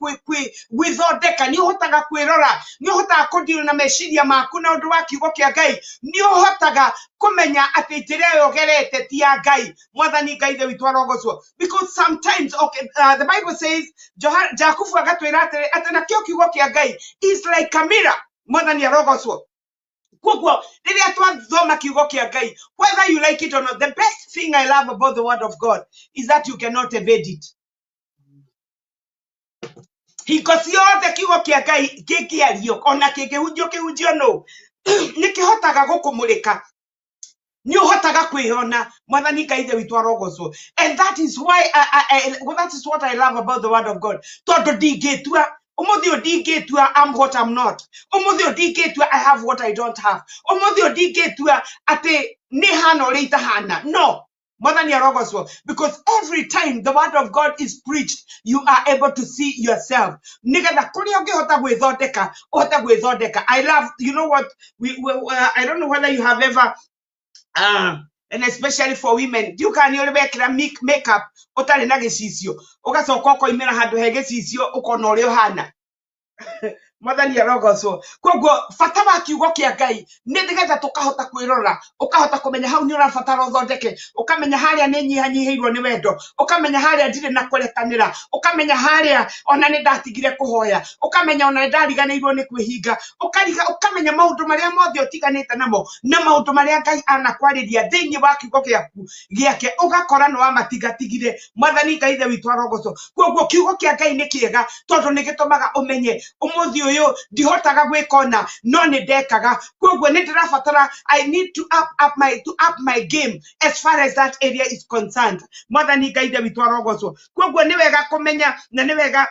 gwĩthondeka, nĩ ũhotaga kwĩrora, nĩ ũhotaga kũdeal na meciria maku na ũndũ wa kiugo kia Ngai, nĩ ũhotaga kũmenya atĩ njĩra ĩyo ũgerete ti ya Ngai. Mwathani Ngai ithe witũ arogocwo. Because sometimes the Bible says, Jakubu agatwĩra atĩ nakĩo kiugo kia Ngai is like a mirror. Mwathani arogocwo. Koguo rĩrĩa twathoma kiugo kia Ngai, whether you like it or not, the best thing I love about the word of God is that you cannot evade it. Hingo ciothe kiugo kia Ngai kĩngĩario ona kĩngĩhunjio no nĩ kĩhotaga gũkũmũrĩka, nĩ ũhotaga kwĩona. Mwathani Ngai ithe witũ arogocwo. And that is why that is what I love about the word of God. Tondũ ndingĩtua umuthi ndingĩtua I'm what I'm not, umuthi ndingĩtua I have what I don't have, umuthi ndingĩtua atĩ nĩ hana ũrĩa itahana. No. Mwathani arogocwo. Because every time the word of God is preached, you are able to see yourself. Nĩgetha kũrĩa ũngĩhota gwĩthondeka, ũhota gwĩthondeka. I love, you know what, I don't know whether you have ever and especially for women, you can only makeup ũtarĩ na gĩcicio, ũgacoka ũkoimĩra handũ he gĩcicio ũkona ũrĩa ũhana. mwathani arogocwo koguo bata wa kiugo kia Ngai nĩ nĩgetha tũkahota kwĩrora ũkahota kũmenya hau nĩ ũrabatara ũthondeke ũkamenya harĩa nĩ nyihanyihĩirwo nĩ wendo ũkamenya harĩa ndirĩ na kũrekanĩra ũkamenya harĩa ona nĩ ndatigire kũhoya ũkamenya ona nĩ ndariganĩirwo nĩ kwĩhinga ũkamenya maũndũ marĩa mothe ũtiganĩte namo na maũndũ marĩa Ngai anakwarĩria thĩinĩ wa kiugo gĩake ũgakora nĩ wamatigatigire mwathani Ngai ithe witũ arogocwo koguo kiugo kia Ngai nĩ kĩega tondũ nĩ gĩtũmaga ũmenye ũmũthĩ ũyũ ndihotaga gwĩkona no nĩ ndekaga koguo nĩ ndĩrabatara I need to up my game as far as that area is concerned mwathani Ngai ithe witũ arogocwo koguo nĩ wega kũmenya na nĩ wega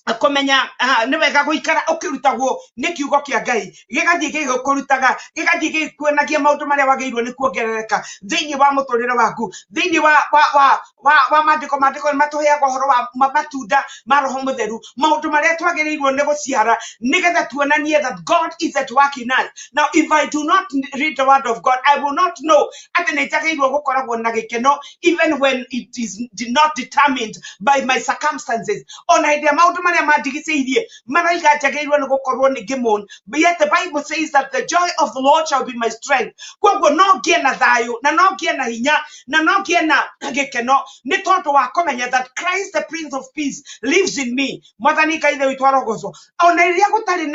akomenya nĩ wega gũikara ũkĩrutagwo nĩ kiugo kia Ngai gĩgathiĩ gĩgũkũrutaga gĩgathiĩ gĩkuonagia maũndũ marĩa wagĩrĩirwo nĩ kuongerereka thĩinĩ wa mũtũrĩre waku thĩinĩ wa mandĩko nĩ matũheaga ũhoro wa matunda ma roho mũtheru maũndũ marĩa twagĩrĩirwo nĩ gũciara nĩgetha tuonanie that God is at work in us. Now if I do not read the word of God I will not know atĩ nĩ njagĩrĩirwo gũkoragwo na gĩkeno even when it is not determined by my circumstances ona hĩndĩ ya maũndũ marĩa mandigicĩirie maraiga njagĩrĩirwo nĩ gũkorwo nĩ ngĩmũn but yet the Bible says that the joy of the Lord shall be my strength koguo no ngĩe na thayũ na no ngĩe na hinya na no ngĩe na gĩkeno nĩ tondũ wa kũmenya that Christ the Prince of Peace lives in me mwathani Ngai ithe witũ arogocwo ona rĩrĩa gũtarĩ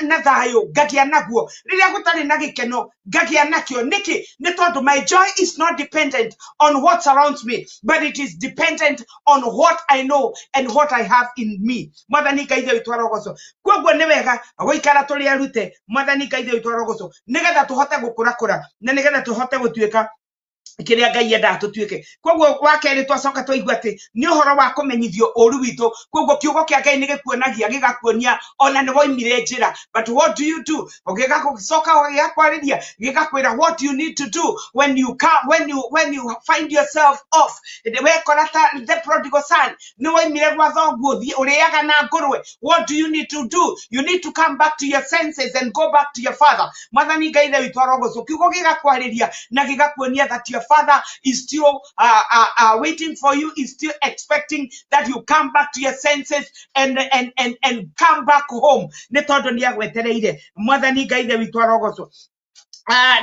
na thayũ ngagĩa naguo rĩrĩa gũtarĩ na gĩkeno ngagĩa nakĩo nĩkĩ nĩ tondũ my joy is not dependent on what surrounds me but it is dependent on what I know and what I have in me mwathani Ngai ithe witũ arogocwo koguo nĩ wega gũikara tũrĩ arute mwathani Ngai ithe witũ arogocwo nĩgetha tũhote gũkũrakũra na nĩgetha tũhote gũtuĩka kĩrĩa Ngai endaga tũtuĩke koguo wa kerĩ twacoka twaigua atĩ nĩ ũhoro wa kũmenyithio ũru witũ koguo kiugo kĩa Ngai nĩ gĩkuonagia gĩgakuonia ona nĩ woimire njĩra but what do you do ũgĩgacoka gĩgakwarĩria gĩgakwĩra what do you need to do when you find yourself off wekora ta the prodigal son nĩ woimire gwa thoguo ũrĩaga na ngũrwe what do you need to do you need to come back to your senses and go back to your father mwathani Ngai ithe witũ arogocwo kiugo gĩgakwarĩria na gĩgakuonia that your father is still waiting for you, is still expecting that you come back to your senses and come back home. Nĩ tondũ nĩ agwetereire mwathani Ngai ithe witũ arogocwo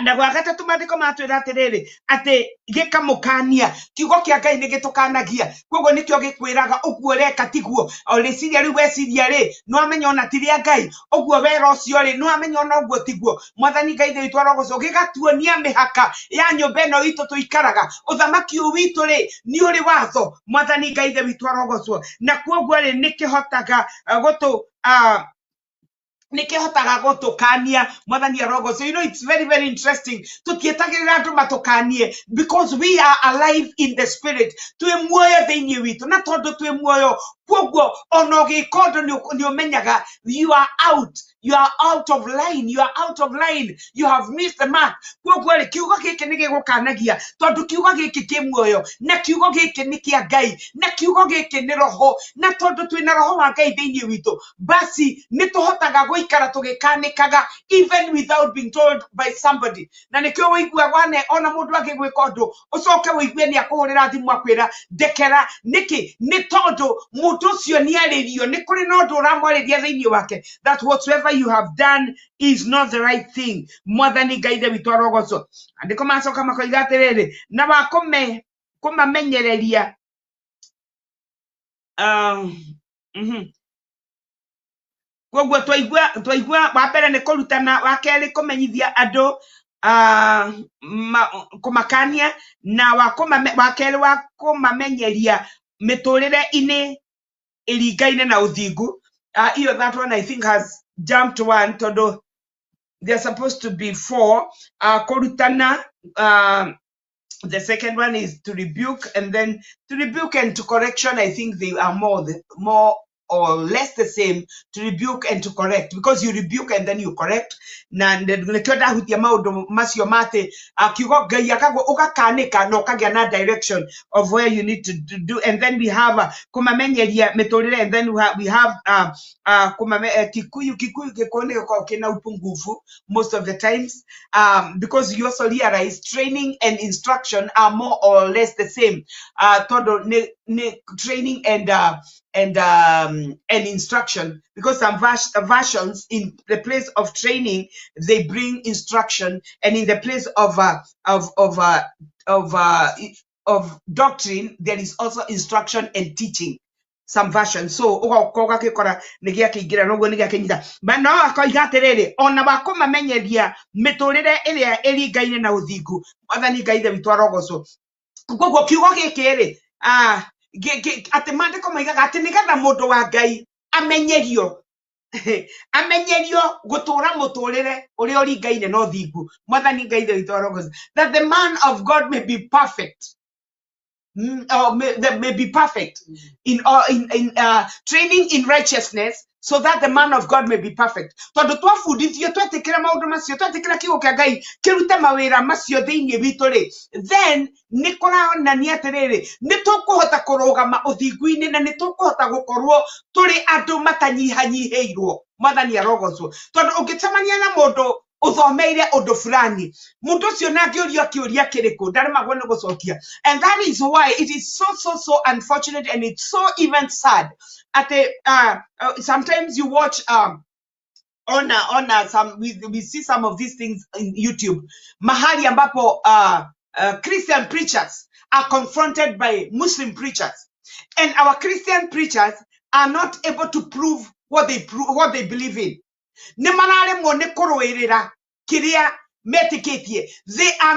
na gwa gatatũ maandĩko matwĩra atĩrĩrĩ atĩ gĩkamũkania kiugo kĩa Ngai nĩ gĩtũkanagia koguo nĩkĩo gĩkwĩraga ũguo reka tiguo o rĩciria rĩu weciria rĩ no amenya ona ti rĩa Ngai ũguo wera ũcio rĩ no amenya ona ũguo tiguo mwathani Ngai ithe witũ arogocwo gĩgatuonia mĩhaka ya nyũmba ĩno itũ tũikaraga ũthamaki ũyũ witũ rĩ nĩ ũrĩ watho mwathani Ngai ithe witũ arogocwo na koguo rĩ nĩkĩhotaga nikihotaga gutukania mwathani arogocwo you know it's very very interesting tutietagirira andu matukanie because we are alive in the spirit twi muoyo thĩinĩ witũ na tondu twi muoyo koguo ono gĩkondo nĩ ũmenyaga you are out of line you have missed the mark koguo rĩ kiugo gĩkĩ nĩ gĩgũkanagia tondu kiugo gĩkĩ kĩ muoyo na kiugo gĩkĩ nĩ kĩa Ngai na kiugo gĩkĩ nĩ roho na tondu twĩna roho wa Ngai thĩinĩ witũ basi nĩ tũhotaga gũikara tũgĩkanĩkaga even without being told by somebody na nĩkĩo wĩiguaga ona mũndũ akĩgwĩka ũndũ ũcoke wĩigue nĩ akũhũrĩra thimũ akwĩra ndekera nĩkĩ nĩ tondu mũndũ ũcio nĩ arĩrio nĩ kũrĩ na ũndũ ũramwarĩria thĩinĩ wake that whatsoever you have done is not the right thing mwathani Ngai ithe witũ arogocwo andĩko macoka makoiga atĩrĩrĩ na wa kũmamenyereria koguo twaigua wa mbere nĩ kũrutana wa kerĩ kũmenyithia andũ kũmakania na wa kerĩ wa kũmamenyeria mĩtũrĩre-inĩ ĩringaine na ũthingu that one I think has jumped one tondu they're supposed to be 4 kũrutana the second one is to rebuke and then to rebuke and to correction I think they are more or less the same to rebuke and to correct because you rebuke and then you correct na nĩkĩo ndahutia maũndũ macio mate kiugo Ngai akagwo ũgakanĩka na ũkagĩa na direction of where you need to do and then we have kũmamenyeria mĩtũrĩre and then we have kikuyu gĩkoragwo kĩna upungufu most of the times because you also realize training and instruction are more or less the same tondũ training and instruction, because some versions, in the place of training they bring instruction, and in the place of doctrine there is also instruction and teaching, some version. So ugakoga kikora nigia kiingira noguo nigia kinyita no akoiga atiriri ona bakumamenyeria miturire iria iringaine na uthingu mwathani Ngai ithe witũ arogocwo. Koguo kiugo gĩkĩ rĩ atĩ mandĩko maigaga atĩ nĩgetha mũndũ wa Ngai amenyerio amenyerio gũtũra mũtũrĩre ũrĩa ũringaine na ũthingu, mwathani Ngai ithe witũ arogocwo, that the man of God may be perfect, may be perfect in training in righteousness, so that the man of God may be perfect. Tondu twabundithio twetikira maundu macio, twetikira kiugo kia Ngai kirute mawira macio thiini witu ri, then nikuronania atiriri nitukuhota kurugama uthingu-ini na nitukuhota gukorwo turi andu matanyihanyiheirwo, mwathani arogocwo. Tondu ungicemania na mundu uthomeire undu fulani, mundu ucio nangiuria kiuria kiriku ndaremagwo ni gucokia, and that is why it is so unfortunate, and it's so even sad at sometimes you watch on some we see some of these things in YouTube, mahali ambapo Christian preachers are confronted by Muslim preachers, and our Christian preachers are not able to prove what they believe in. They are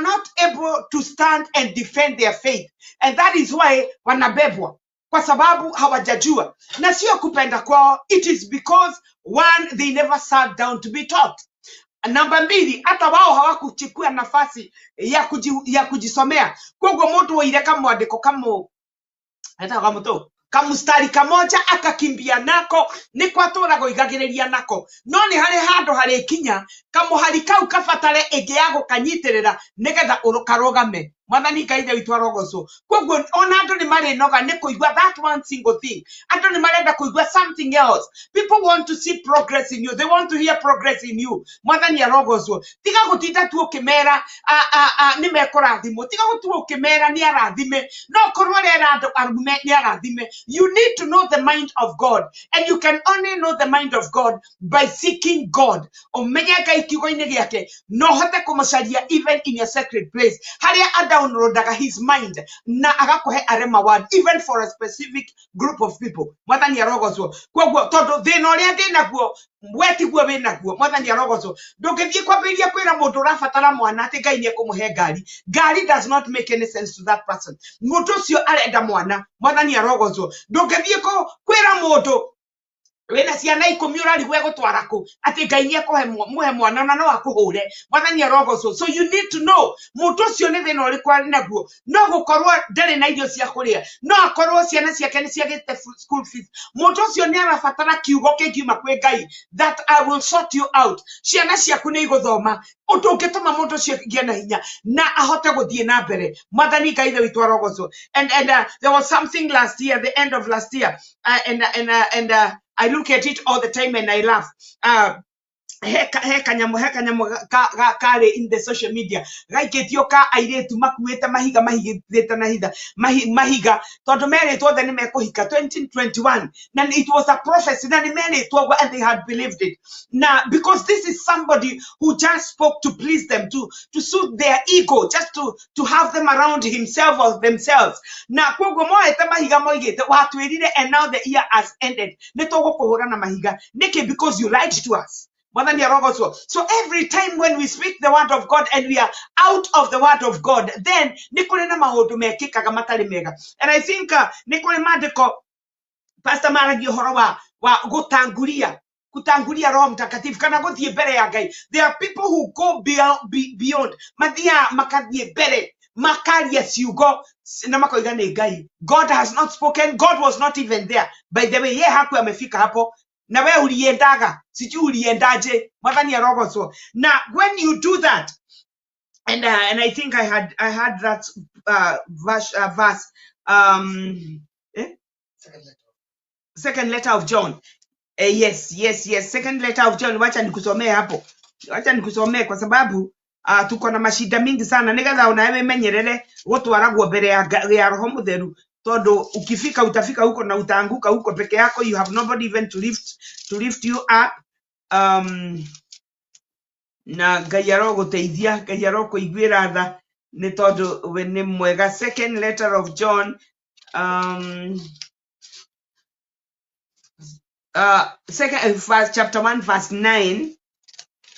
not able to stand and defend their faith, and that is why wanabebwa kwa sababu hawajajua, na sio kupenda kwao. It is because one, they never sat down to be taught. Namba mbili, hata wao hawakuchukua nafasi ya kujisomea. Kwa mtu waile kama mwandiko kamustari kamoja akakimbia nako ni kwatura igagiriria nako, no ni hari handu hari kinya kamuhari kau kafatare egiago kanyitirira nigetha urukarogame, mwathani Ngai ithe witũ arogocwo. Koguo ona andu ni mari noga ni kuigua that one single thing, andu ni marenda kuigua something else. People want to see progress in you, they want to hear progress in you, mwathani arogocwo. Tiga gutinda tu ukimera ni mekurathimo, tiga gutu ukimera ni arathime, no korwo rera andu arume ni arathime. You need to know the mind of God, and you can only know the mind of God by seeking God. Omenya Ngai kiugo-ini giake no hote kumucaria even in your sacred place, haria downloadaga his mind na agakuhe arema word even for a specific group of people, mwathani arogocwo. Koguo tondu thina uria thinaguo wetiguo winaguo, mwathani arogocwo. Ndungithie kwambiria kwira mundu urabatara mwana ati Ngai ni ekumuhe ngari. Ngari does not make any sense to that person. Mundu ucio arenda mwana, mwathani arogocwo. Ndungithie kwira mundu wena ciana 10 urarigwe gutwara ku ati Ngai ni ekumuhe mwana na no akuhure, mwathani arogocwo. So you need to know mundu ucio ni thina uriku ari naguo, no gukorwo ndari na irio cia kuria, no akorwo ciana ciake ni ciagite school fees. Mundu ucio ni arabatara kiugo kingiuma kwi Ngai that I will sort you out. Ciana ciaku ni iguthoma undu ungituma mundu ucio gie na hinya na ahote guthie na mbere, mwathani Ngai ithe witũ arogocwo. And there was something last year, the end of last year, and I look at it all the time and I laugh. Hekanyamu kare in the social media gaiketio ka airetu makuete mahiga mahigite na mahiga tondu meretwo the ni mekuhika 2021, and it was a prophecy na ni meretwo and they had believed it. Now because this is somebody who just spoke to please them, to suit their ego, just to have them around himself or themselves. Na koguo moete mahiga moigite watwirire, and now the year has ended, nitogo kuhura na mahiga niki because you lied to us. So every time when we speak the word of God and we are out of the word of God, then nikulena mahodu mekikaga matari mega. And I think nikule madeko Pastor Maragi horo wa kutangulia Roho Mtakatifu kana guthie mbere ya Ngai. There are people who go beyond mathia makathie mbere makaria ciugo na makoiga ni Ngai. God has not spoken, God was not even there. By the way, ye haku amefika hapo na we uliendaga siju uliendaje, mwathani arogocwo. Now when you do that, and I think I had that verse second letter of John. Yes, second letter of John. Wacha nikusomee hapo, wacha nikusomee kwa sababu tuko na mashida mingi sana nigetha unawe menyerere gutwaragwo mbere ya Roho Mutheru todo ukifika utafika huko na utaanguka huko peke yako. You have nobody even to lift you up. Na gayaro guteithia gayaro kuiguira tha ni todo we ni mwega. Second letter of John, chapter 1 verse 9.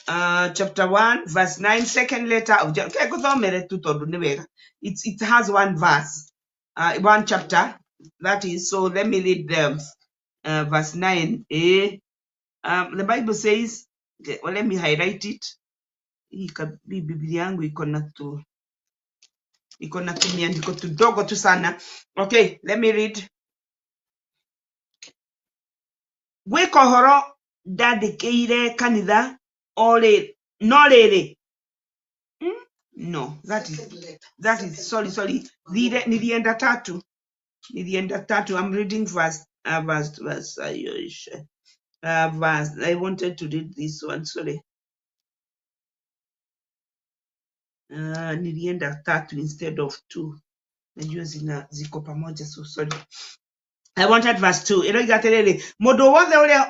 Chapter 1 verse 9, second letter of John. It has one verse, one chapter, that is. So let me read verse 9. The Bible says, okay, well, let me highlight it. Biblia yangu iko na tumiandiko tudogo tu sana. Okay, let me read. Gwe kohoro ndandĩkĩire kanitha ole no rĩrĩ. No, that is sorry. Nilienda tatu. I'm reading verse. I wanted to read this one, sorry. Nilienda tatu instead of 2. Najua ziko pamoja, so sorry. I wanted verse 2. Ĩroiga atĩrĩrĩ, mũndũ wothe ũrĩa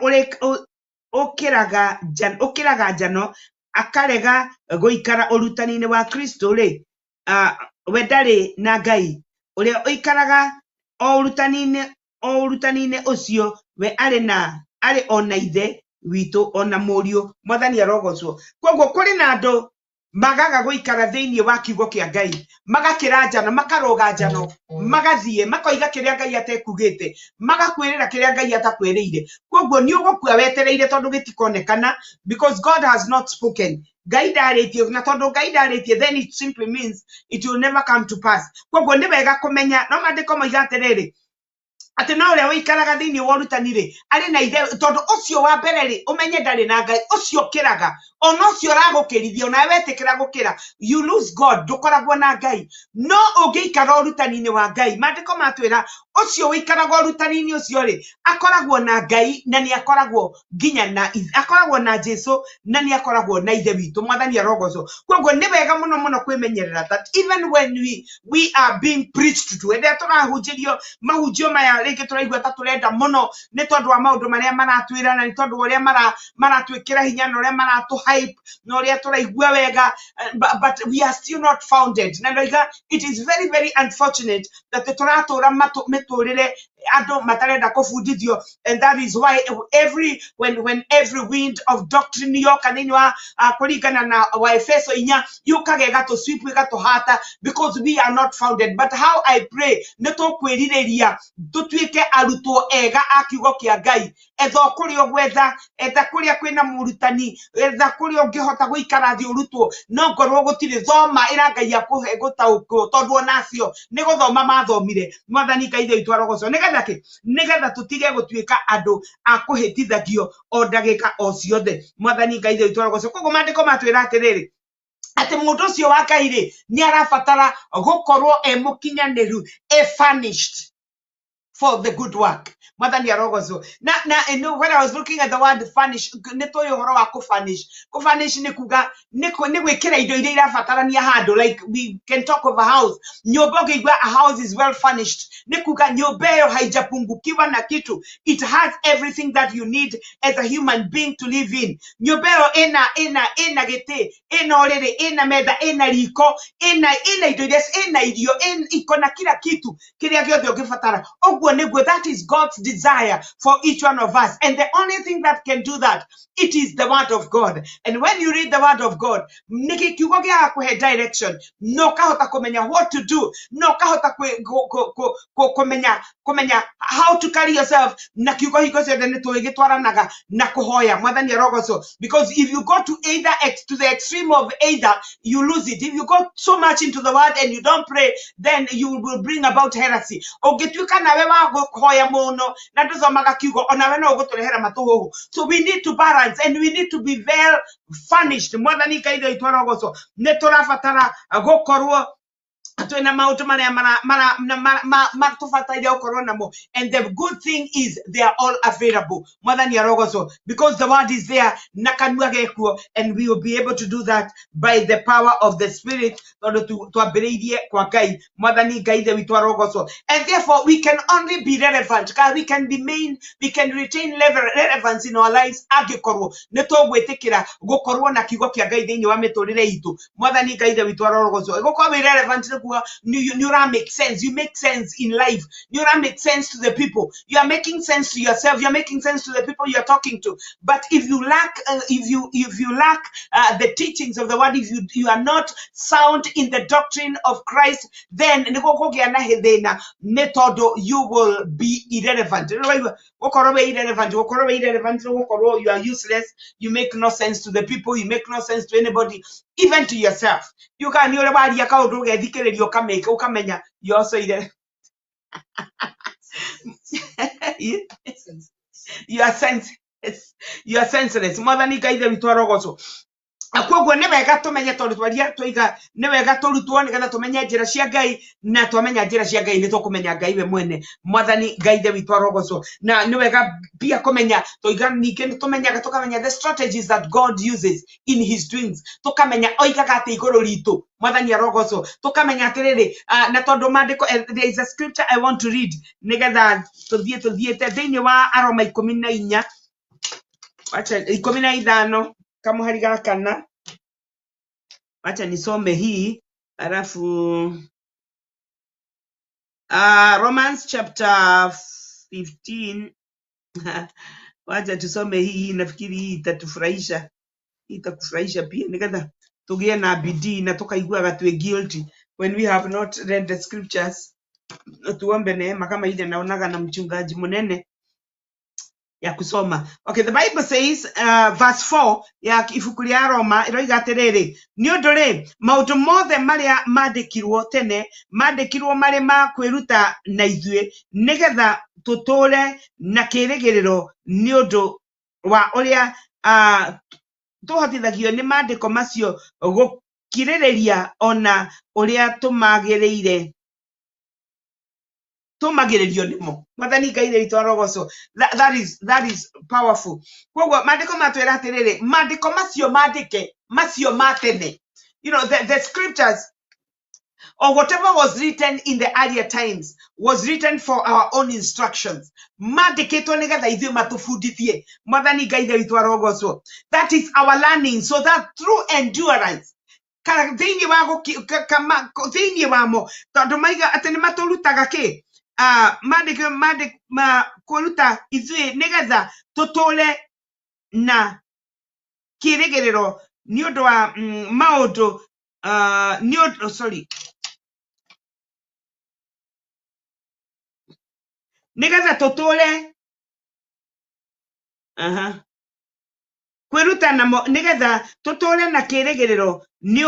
ũkĩraga njano akarega gũikara ũrutani-inĩ wa Kristo rĩ, we ndarĩ na Ngai. Ũrĩa ũikaraga ũrutani-inĩ ũcio we arĩ ona ithe witũ ona mũriũ Mwathani arogocwo. Koguo kũrĩ na andũ magaga gũikara thĩinĩ wa kiugo kĩa Ngai, magakĩra njano, makaroga njano, magathiĩ makoiga kĩrĩa Ngai atekugĩte, magakwĩrĩra kĩrĩa Ngai atakwĩrĩire. Koguo nĩ ũgũkua wetereire tondũ gĩtikonekana, because God has not spoken. Ngai ndarĩtie, na tondũ Ngai ndarĩtie, then it simply means it will never come to pass. Koguo nĩ wega kũmenya, no maandĩko moiga atĩrĩrĩ, atĩ no ũrĩa ũikaraga thĩinĩ wa ũrutani rĩ, arĩ na ithe, tondũ ũcio wa mbere rĩ, ũmenye ndarĩ na Ngai, ũcio ũkĩraga, ona ũcio ũragũkĩrithia, ona wetĩkĩra gũkĩra, you lose God, ndũkoragwo na Ngai. No ũngĩikara ũrutani-inĩ wa Ngai, maandĩko matwĩra ũcio ũikaraga ũrutani-inĩ ũcio rĩ, akoragwo na Ngai, na nĩ akoragwo nginya akoragwo na Jesu, na nĩ akoragwo na ithe witũ Mwathani arogocwo. Koguo nĩ wega mũno mũno kwĩmenyerera that even when we are being preached to, rĩrĩa tũrahunjĩrio mahunjio maya rĩngĩ tũraigua ta tũrenda mũno nĩ tondũ wa maũndũ marĩa maratwĩra, na nĩ tondũ wa ũrĩa maratwĩkĩra hinya, na ũrĩa maratũhype, na ũrĩa tũraigua wega, but we are still not founded. Na ndoiga, it is very very unfortunate that tũratũra mĩtũrĩre andũ matarenda kũbundithio, and that is why when every wind of doctrine yoka thĩinĩ wa kũringana na wa Efeso 4 yukaga ĩgatũsweep ĩgatũhata, because we are not founded. But how I pray nĩ tũkwĩrirĩria tũtuĩke arutwo ega a kiugo kĩa Ngai, etha kũrĩa ũgwetha, etha kũrĩa kwĩna mũrutani, etha kũrĩa ũngĩhota gũikara thĩ ũrutwo, no ngorwo gũtirĩ thoma ĩra Ngai akũhe gũtaũkwo, tondũ onacio nĩ gũthoma mathomire Mwathani Ngai ithe witũ arogocwo. Nĩgetha tũtige gũtuĩka andũ a kũhĩtithagio o ndagĩka o ciothe Mwathani Ngai ithe witũ arogocwo. Koguo maandĩko matwĩra atĩrĩrĩ, atĩ mũndũ ũcio wa Ngai rĩ, nĩ arabatara gũkorwo mũkinyanĩru, furnished for the good work. Mwathani arogocwo. And when I was looking at the word furnish, nĩ tũĩ ũhoro wa kũfurnish. Kũfurnish nĩ kuga nĩ gwĩkĩra indo iria irabatarania handũ, like we can talk of a house. Nyũmba ũngĩigua a house is well furnished, nĩ kuga nyũmba ĩyo haijapungukiwa na kitu. It has everything that you need as a human being to live in. Nyũmba ĩyo ĩna gĩtĩ, ĩna ũrĩrĩ, ĩna metha, ĩna riko, ĩna indo iria, ĩna irio, iko na kila kitu kĩrĩa gĩothe ũngĩbatara. That is God's desire for each one of us, and the only thing that can do that, it is the word of God. And when you read the word of God, niki kiugo gĩa kuhe direction, no kahota kumenya what to do, no kahota kumenya how to carry yourself, na kiugo hiko ciothe nĩ tũgĩtwaranaga na kuhoya Mwathani arogocwo. Because if you go to the extreme of either, you lose it. If you go so much into the word and you don't pray, then you will bring about heresy. Ũngĩtuĩka nawe wa kuhoya mũno na ndũthomaga kiugo, onawe no ũgũtũrehera matũhũhũ. So we need to balance, and we need to be well furnished Mwathani Ngai ithe witũ arogocwo. Nĩ tũrabatara gũkorwo and the good thing is they are all available because the word is there, and we will be able to do that by the power of the Spirit. And therefore we can only be relevant, we can retain relevance in our lives relevant. You make sense. You make sense in life. You make sense to the people. You are making sense to yourself. You are making sense to the people you are talking to. But if you lack, the teachings of the word, if you are not sound in the doctrine of Christ, then you will be irrelevant. You are useless. You make no sense to the people. You make no sense to anybody, even to yourself. You can you also you are senseless. You are senseless. Mother ni kaide bitwaro akwogwo ne wega tumenye tondu twaria twiga ne wega turutwo nigetha tumenye njira cia Ngai na twamenya njira cia Ngai ni tukumenya Ngai we mwene mwathani Ngai de witwarogocwo na ne wega pia kumenya twiga ninge ni tumenyaga tukamenya the strategies that God uses in his doings tukamenya oigaga ati iguru ritu mwathani arogocwo tukamenya atiriri na tondu mandiko there is a scripture I want to read nigetha tuthiete thiini wa Aroma 14 acha 15 kama hali gakana acha nisome hii alafu Romans chapter 15 wacha tusome hii nafikiri hii itakufurahisha pia nikadha tugie na bidii na tukaiguaga tuwe guilty when we have not read the scriptures. Tuombe neema kama ile naonaga na mchungaji Munene ya kusoma. Okay, the Bible says verse 4 ya ibuku ria Roma iroiga atiriri ni undure maundu mothe maria mandikirwo tene mandikirwo mari ma kwiruta na ithue nigetha tutore na kirigiriro ni undu wa uria tuhotithagio ni mandiko macio gukiririria ona uria tumagiririo nimo mwathani Ngai ritu arogoco that is powerful kogwo mandiko matwira atiriri mandiko macio macio matene the scriptures or whatever was written in the earlier times was written for our own instructions mandikitwo nigetha ithuĩ matubundithie mwathani Ngai ritu arogoco that is our learning so that through endurance thĩinĩ wamo tondũ maiga atĩ nĩ matũrutaga kĩ kuruta ithuĩ nigetha tutũre na kĩrĩgĩrĩro nĩ ũndũ wa maũndũ nigetha tutũre kwiruta namo nigetha tutũre na kĩrĩgĩrĩro nĩ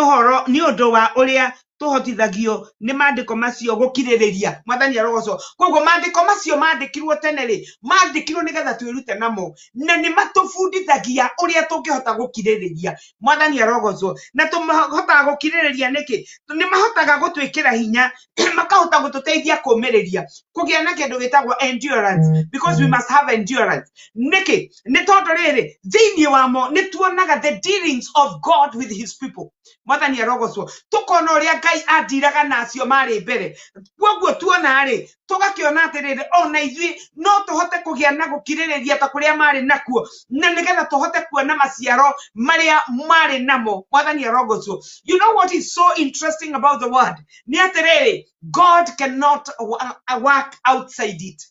ũndũ wa ũrĩa tuhotithagio ni mandiko macio gukiririria mwathani arogocwo kogwo mandiko macio mandikirwo teneri mandikirwo nigetha twirute namo na ni matubundithagia uria tungihota gukiririria mwathani arogocwo na tumahota gukiririria niki ni mahotaga gutwikira hinya makahota gututeithia kumiriria kugia na kindu gitagwo endurance because we must have endurance niki ni tondu riri thiini wamo ni tuonaga the dealings of God with his people mwathani arogocwo tukona uria Ngai adiraga nacio mari mbere kwoguo tuona ri tugakiona atiriri ona ithui no tuhote kugia na gukiririria ta kuria mari nakuo na nigetha tuhote kuona maciaro maria mari namo mwathani arogocwo. You know what is so interesting about the word ni atiriri God cannot work outside it.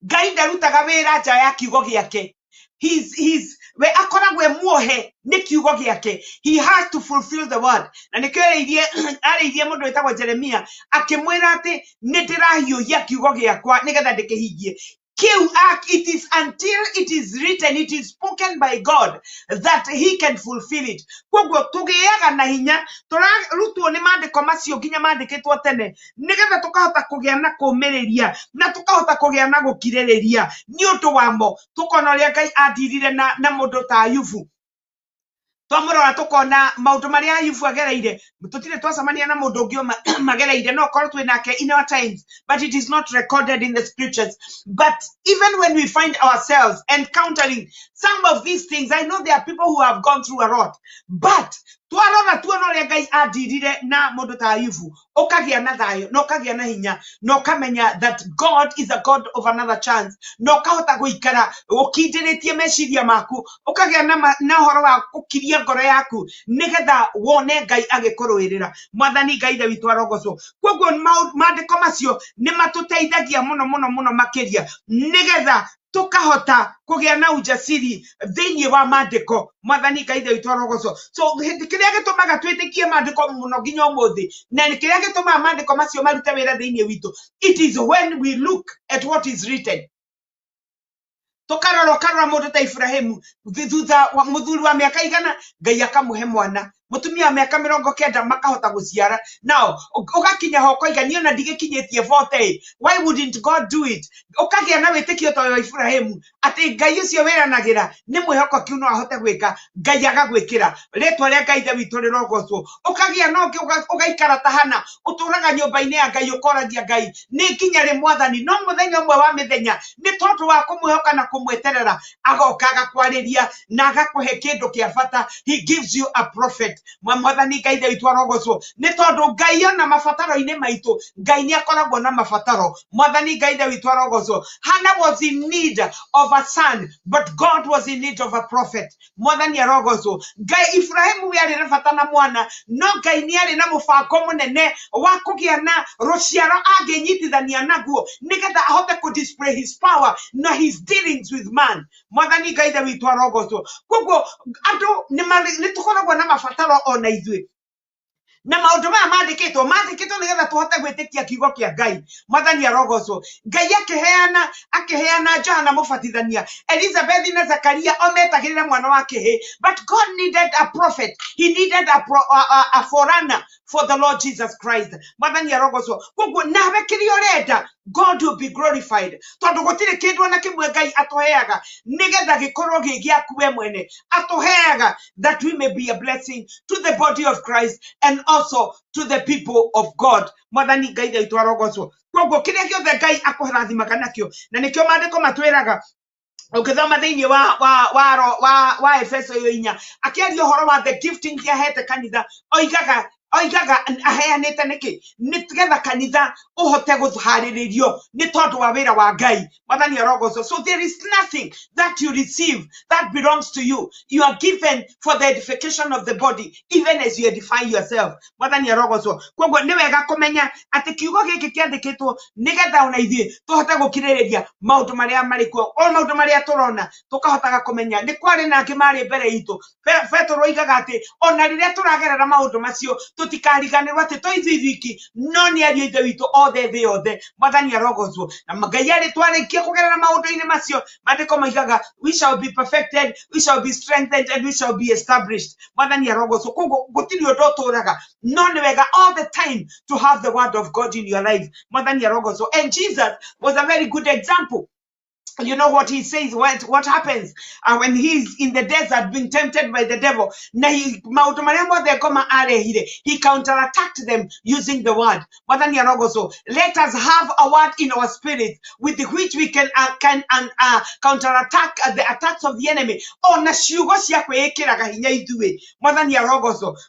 Ngai ndarutaga wira nja ya kiugo giake. We akoragwe muohe ni kiugo giake. He has to fulfill the word. Na nikireirie mundu wetagwo Jeremia akimwira ati nindirahiuhia kiugo giakwa nigetha ndikihingie. It is until it is written, it is spoken by God that he can fulfill it. Kwoguo tugiaga na hinya turarutwo ni mandiko macio nginya mandikitwo tene nigetha tukahota kugia na kumiriria na tukahota kugia na gukiririria ni undu wamo tukona uria Ngai adirire na mundu ta Ayubu twamurora tukona maundu maria Ayubu agereire tutire twacamania na mundu ungi magereire no korwo twinake in our times, but it is not recorded in the scriptures. But even when we find ourselves encountering some of these things, I know there are people who have gone through a lot, but twarora tuona uria Ngai adirire na mundu ta Ayubu, ukagia na thayo no ukagia na hinya no ukamenya that God is a God of another chance, no ukahota guikara ukindiritie meciria maku, ukagia na horo wa kukiria ngoro yaku nigetha wone Ngai agikuruirira. Mwathani Ngai ithe witu arogocwo. Koguo maandiko macio ni matuteithagia muno makiria nigetha tukahota kugia na ujasiri thiini wa maandiko. Mwathani Ngai ithe witu arogocwo. So kiria gitumaga twitikie maandiko muno nginya umuthi na kiria gitumaga maandiko macio marute wira thiini witu, it is when we look at what is written. Tukarora mundu ta Ibrahimu thutha wa muthuri wa miaka igana Ngai akamuhe mwana, mutumia miaka 90 makahota guciara. Now ugakinya hoko igani ona ndigikinyitie 40, why wouldn't God do it? Ukagia na witikio ta wa Ibrahimu ati Ngai ucio wiranagira ni mwihoko kiu no ahote gwika, Ngai agagwikira. Ritwa ria Ngai ithe witu rirogocwo. Ukagia no ugaikara tahana uturaga nyumba-ini ya Ngai ukoragia Ngai ni kinya ri Mwathani no muthenya umwe wa mithenya ni tondu wa kumwihoka na kumweterera agoka agakwariria na agakuhe kindu kia bata. He gives you a prophet. Mwathani Ngai ithe witu arogocwo ni tondu Ngai ona mabataro-ini maitu Ngai ni akoragwo na mabataro. Mwathani Ngai ithe witu arogocwo. Hannah was in need of a son, but God was in need of a prophet. Mwathani arogocwo. Ngai Ibrahimu yari na bata na mwana no Ngai ni ari na mubango munene wa kugia na ruciaro angenyitithania naguo nigetha ahote ku display his power na his dealings with man. Mwathani Ngai ithe witu arogocwo. Koguo andu ni tukoragwo na mabataro ona ithui na maundu maya mandikitwo nigetha tuhote gwitikia kiugo kia Ngai. Mwathani arogocwo. Ngai akiheana Johana mubatithania, Elizabeth na Zakaria ometagirira mwana wa kihi, but God needed a prophet. He needed a forerunner for the Lord Jesus Christ. Mwathani arogocwo. Koguo nawe kiri urenda God will be glorified. Tondu gutire kindu na kimwe Ngai atuheaga nigetha gikorwo gigiaku we mwene. Atuheaga that we may be a blessing to the body of Christ and also to the people of God. Mwathani Ngai ithe witu arogocwo. Koguo kiria giothe Ngai akurathimaga nakio na nikio maandiko matwiraga ukithoma thiini wa Efeso 4 akiaria uhoro wa the gifting cia hete kanitha oigaga aheanite niki nitigetha kanitha uhote guhariririo ni tondu wa wira wa Ngai. Mwathani arogocwo. So there is nothing that you receive that belongs to you. You are given for the edification of the body, even as you edify yourself. Mwathani arogocwo. Koguo ni wega kumenya ati kiugo giki kiandikitwo nigetha ona ithie tuhote gukiririria maundu maria marikuo, o maundu maria turona tukahotaga kumenya ni kwari na angi mari mbere itu. Petro oigaga ati ona riria turagerera maundu macio tutikariganirwo ati toithithiki no ni ario ithe witu othe thi yothe. Mwathani arogocwo. Na Ngai ari twarikia kugerera maundu-ini macio maandiko maigaga we shall be perfected, we shall be strengthened, and we shall be established. Mwathani arogocwo. Koguo gutiri undu uturaga no ni wega all the time to have the word of God in your life. Mwathani arogocwo. And Jesus was a very good example. You know what he says, what happens when he's in the desert being tempted by the devil. He counterattacked them using the word. Let us have a word in our spirit with which we can counterattack the attacks of the enemy.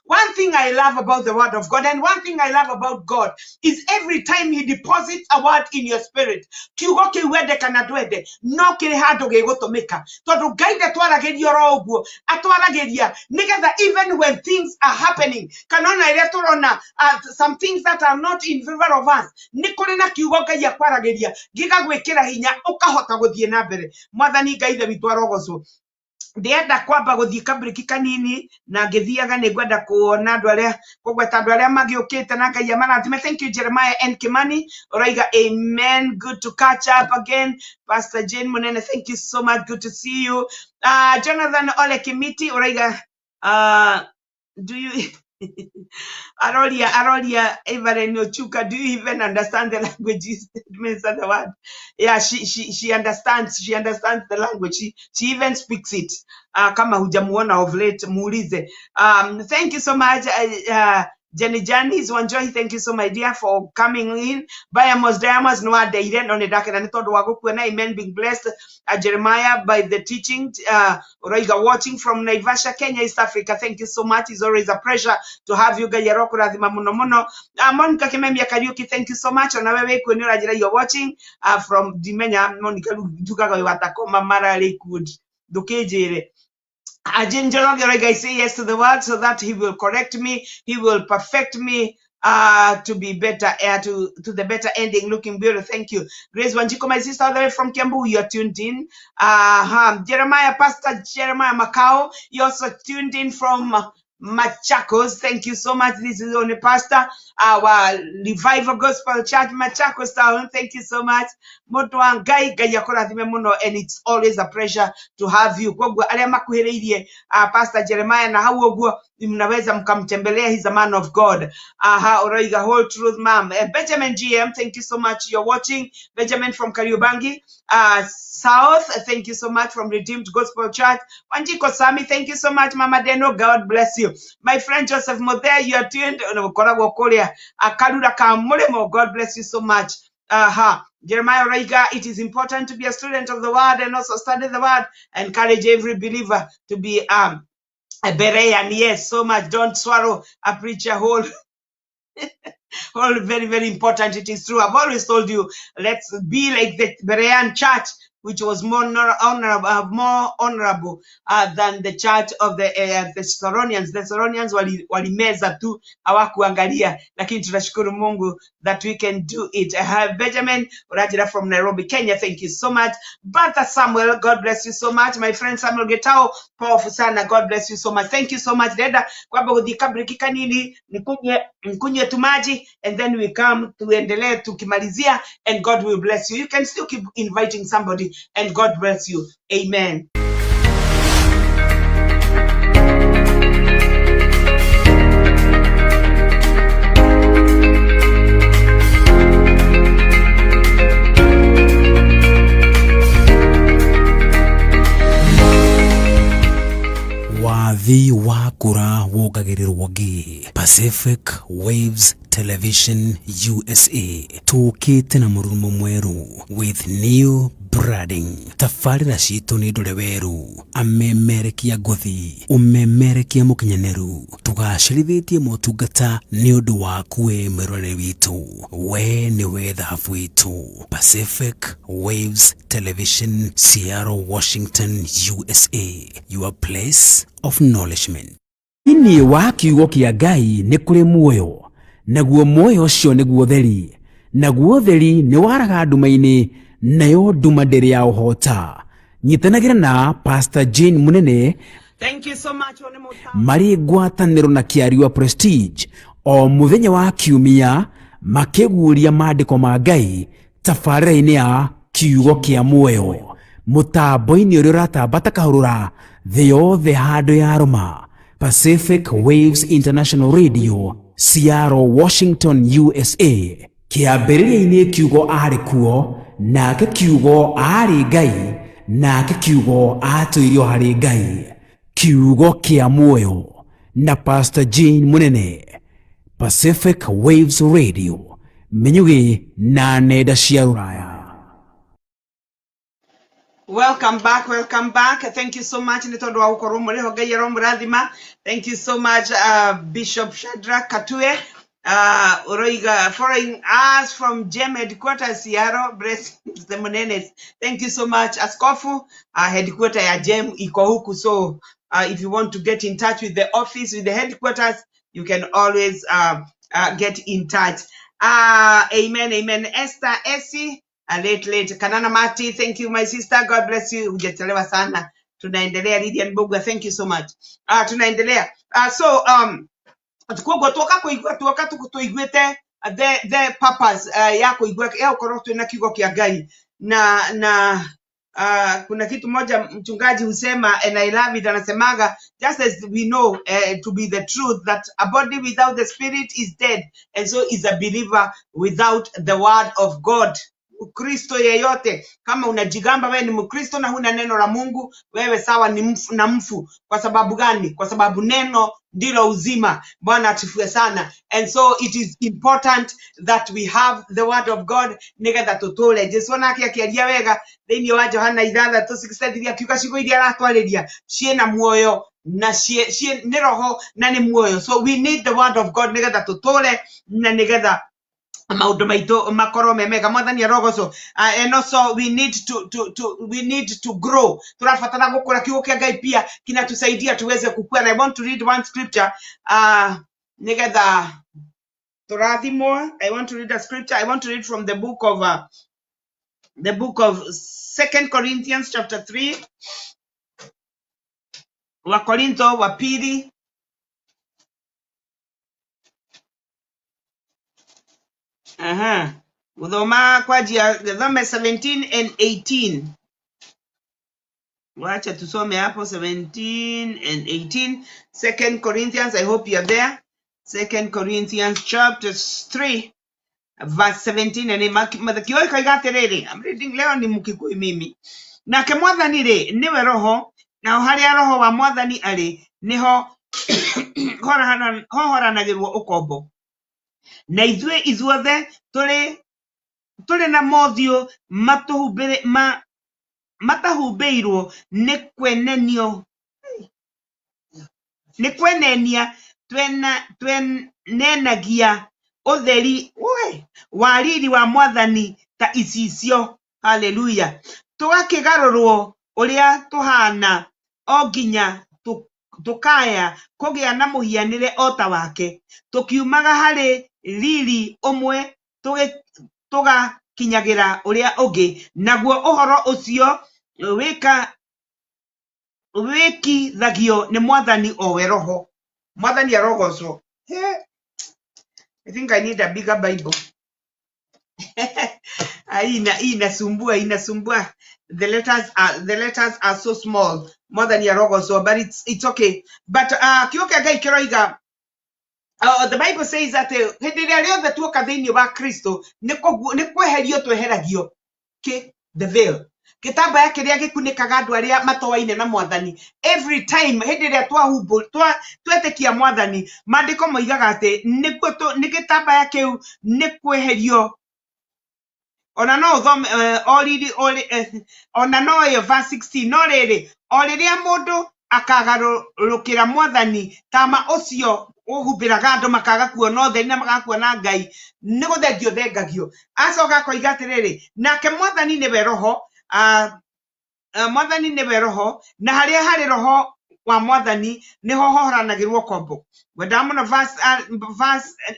One thing I love about the word of God, and one thing I love about God, is every time he deposits a word in your spirit, no kiri handu gigutumika tondu Ngai ndatwaragiria ro uguo atwaragiria nigetha even when things are happening kana ona iria turona some things that are not in favor of us ni kuri na kiugo Ngai akwaragiria gigagwikira hinya ukahota guthie na mbere. Mwathani Ngai ithe witu arogocwo. Ndienda kwamba guthie kabriki kanini na ngithiaga ni ngwenda kuona andu aria kugweta andu aria magiukite na Ngai amarathime. Thank you Jeremiah and Kimani oraiga amen. Good to catch up again. Pastor Jane Munene, thank you so much, good to see you. Jonathan Ole Kimiti oraiga do you Arolia, Evelyn Ochuka, do you even understand the languages? It means the word. Yeah, she understands. She understands the language. She even speaks it. Kama hujamuona of late, muulize. Thank you so much. Jenny Janice Wanjoy, thank you so my dear for coming in. Bayamos Diamas no ada event on the dark and I thought Wagokuana, amen, being blessed. Jeremiah by the teaching. Roiga watching from Naivasha, Kenya, East Africa. Thank you so much. It's always a pleasure to have you. Gayaroko Radhima Munomono. Monica Kimemia Kariuki, thank you so much. On our way, you're watching from Dimenya Monica Dukaga Watakoma Mara Lakewood. Dukejere. I say yes to the word so that he will correct me, he will perfect me to be better, to the better ending. Looking beautiful. Thank you. Grace Wanjiko, my sister, all the way from Kiambu, you're tuned in. Jeremiah, Pastor Jeremiah Macau, you're also tuned in from Machakos. Thank you so much. This is only Pastor, our Revival Gospel Church, Machakos Town. Thank you so much. And it's always a pleasure to have you. Pastor Jeremiah na hauoguo mnaweza mkamtembelea, he's a man of God. Oroiga whole truth ma'am. Benjamin GM, thank you so much. You're watching. Benjamin from Kariobangi South, thank you so much, from Redeemed Gospel Church. Wanjiko Sami, thank you so much. Mama Deno, God bless you. My friend Joseph Modhe, you are tuned. God bless you so much. Jeremiah Reiga, it is important to be a student of the word and also study the word. Encourage every believer to be a Berean. Yes, so much. Don't swallow a preacher whole. All very, very important. It is true. I've always told you, let's be like the Berean church, which was more honorable than the church of the Thessalonians. The Thessalonians walimeza tu, hawakuangalia, lakini tunashukuru Mungu that we can do it. Benjamin Urajira from Nairobi, Kenya, thank you so much. Brother Samuel, God bless you so much. My friend Samuel Getao, powerful sana, God bless you so much. Thank you so much. Dada, kwamba udikabrikika nini, nikunye tumaji, and then we come to endelea tukimalizia, and God will bless you. You can still keep inviting somebody, and God bless you. Amen. Wathi wa kura wogagirirwo gi Pacific Waves Television USA tukite na murumo mweru with new branding. Tafarira citu ni ndore weru, amemerekia ngothi, umemerekia mukinyaneru, tugacirithĩtie motungata ni undu waku we mwirore witu, we ni we thahabu witu. Pacific Waves Television, Seattle, Washington, USA, your place of acknowledgement. Ini wa kiugo kia Ngai ni kuri muoyo, naguo muoyo ucio niguo theri, naguo theri ni waraga nduma-ini, nayo nduma ndiri ya uhota. Nyitanagira na Pastor Jane Munene. Thank you so much. Mari ngwataniro na kiariwa Prestige o muthenya wa kiumia makiguria maandiko ma Ngai tafarira-ini ya kiugo kia muoyo. Mutambo-ini uria uratambata kahurura thi yothe handu ya Roma. Pacific Waves International Radio, Seattle, Washington, USA. Kiambĩrĩria-inĩ kiugo arĩ kuo, nake kiugo arĩ Ngai, nake kiugo atũirio harĩ Ngai. Kiugo kia muoyo na Pastor Jane Munene. Pacific Waves Radio, menyugi na nenda cia ruraya. Welcome back, welcome back. Thank you so much. Thank you so much, Bishop Shadrach Katue. Following us from GEM headquarters, Seattle, bless the Munenes. Thank you so much, Askofu. Headquarters ya GEM iko huku. So if you want to get in touch with the office, with the headquarters, you can always get in touch. Amen, amen. Esther Essie. Late. Kanana Mati, thank you, my sister. God bless you. Hujachelewa sana. Tunaendelea. Lydian Bogwa, thank you so much. Tunaendelea. Tukoka tuigwete the purpose ya kuigwa ya ukoro tu na kiugo kia Ngai na kuna kitu moja mchungaji husema, and I love it, anasemaga, just as we know to be the truth that a body without the spirit is dead, and so is a believer without the word of God. Ukristo yeyote, kama unajigamba wewe ni Mkristo na huna neno la Mungu, wewe sawa ni mfu. Kwa sababu gani? Kwa sababu neno ndilo uzima. Bwana atifiwe sana. And so it is important that we have the word of God nigetha tutule. Jesu nake akiaria wega thĩinĩ wa Johana 6:63 akiuga ciugo iria aratwarĩria ciĩna muoyo na nĩ roho na nĩ muoyo. So we need the word of God nigetha tutule na nigetha maundu maitu makoro memega. Mwathani arogoco. And also we need to grow. Turafatana gukura kiugo kia Ngai pia kinatusaidia tuweze kukua. And I want to read one scripture nigetha turathimwo. I want to read a scripture. I want to read from the book of 2 Corinthians chapter 3. Wa Korintho wa pili Udhoma kwa jia dhome 17 and 18. Wacha tusome hapo 17 and 18. 2 Corinthians, I hope you are there. 2 Corinthians chapter 3 verse 17 and mathakio kaigaterere. I'm reading leo ni mukikui mimi. Nake Mwathani ri niwe roho, na haria roho wa Mwathani ari niho horanagirwo ukombo. Na ithue izuothe tuli na mothio matahumbĩirwo nĩ kwenenia twenenagia ũtheri wa riri wa Mwathani ta icicio. Hallelujah. Tũgakĩgarũrwo ũrĩa tũhana o nginya tukaya kũgĩa na mũhianĩre o ta wake, tũkiumaga harĩ riri ũmwe tũgakinyagira ũrĩa ũngĩ. Naguo ũhoro ũcio wĩkithagio nĩ Mwathani o we Roho. Mwathani arogocwo. I think I need a bigger Bible. Inasumbua. The letters are so small. Mwathani arogocwo, but it's okay. But kiugo kia Ngai kiroiga, the Bible says that hindi ria riothe tuoka thiini wa Kristo ni kweherio tweheragio the veil, gitambaya kiria gikunikaga andu aria matowaine na Mwathani. Every time hindi ria twetekia Mwathani, maandiko moigaga ati ni gitambaya kiu ni kweherio. Ona no thome ona no yo verse 16 no riri o riria mundu akagarurukira Mwathani tama ucio uhumbiraga andu makaga kuona utheri na makaga kuona Ngai, ni guthengio thengagio. Acoka koiga atiriri, nake Mwathani niwe roho, Mwathani niwe roho, na haria hari roho wa Mwathani niho horanagirwo kombo. Wendamo verse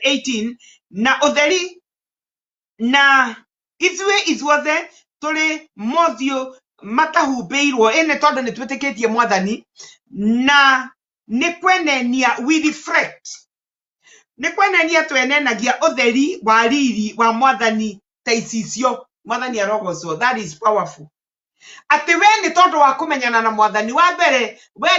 18, na utheri na ithue izuothe tuli mothio matahumbĩirwo ene tondu ni twitikitie Mwathani, na ni kwenenia we reflect, ni kwenenia twenenagia utheri wa riri wa Mwathani ta icicio. Mwathani arogocwo. That is powerful. Ati we ni tondu wa kumenyana na Mwathani, wa mbere we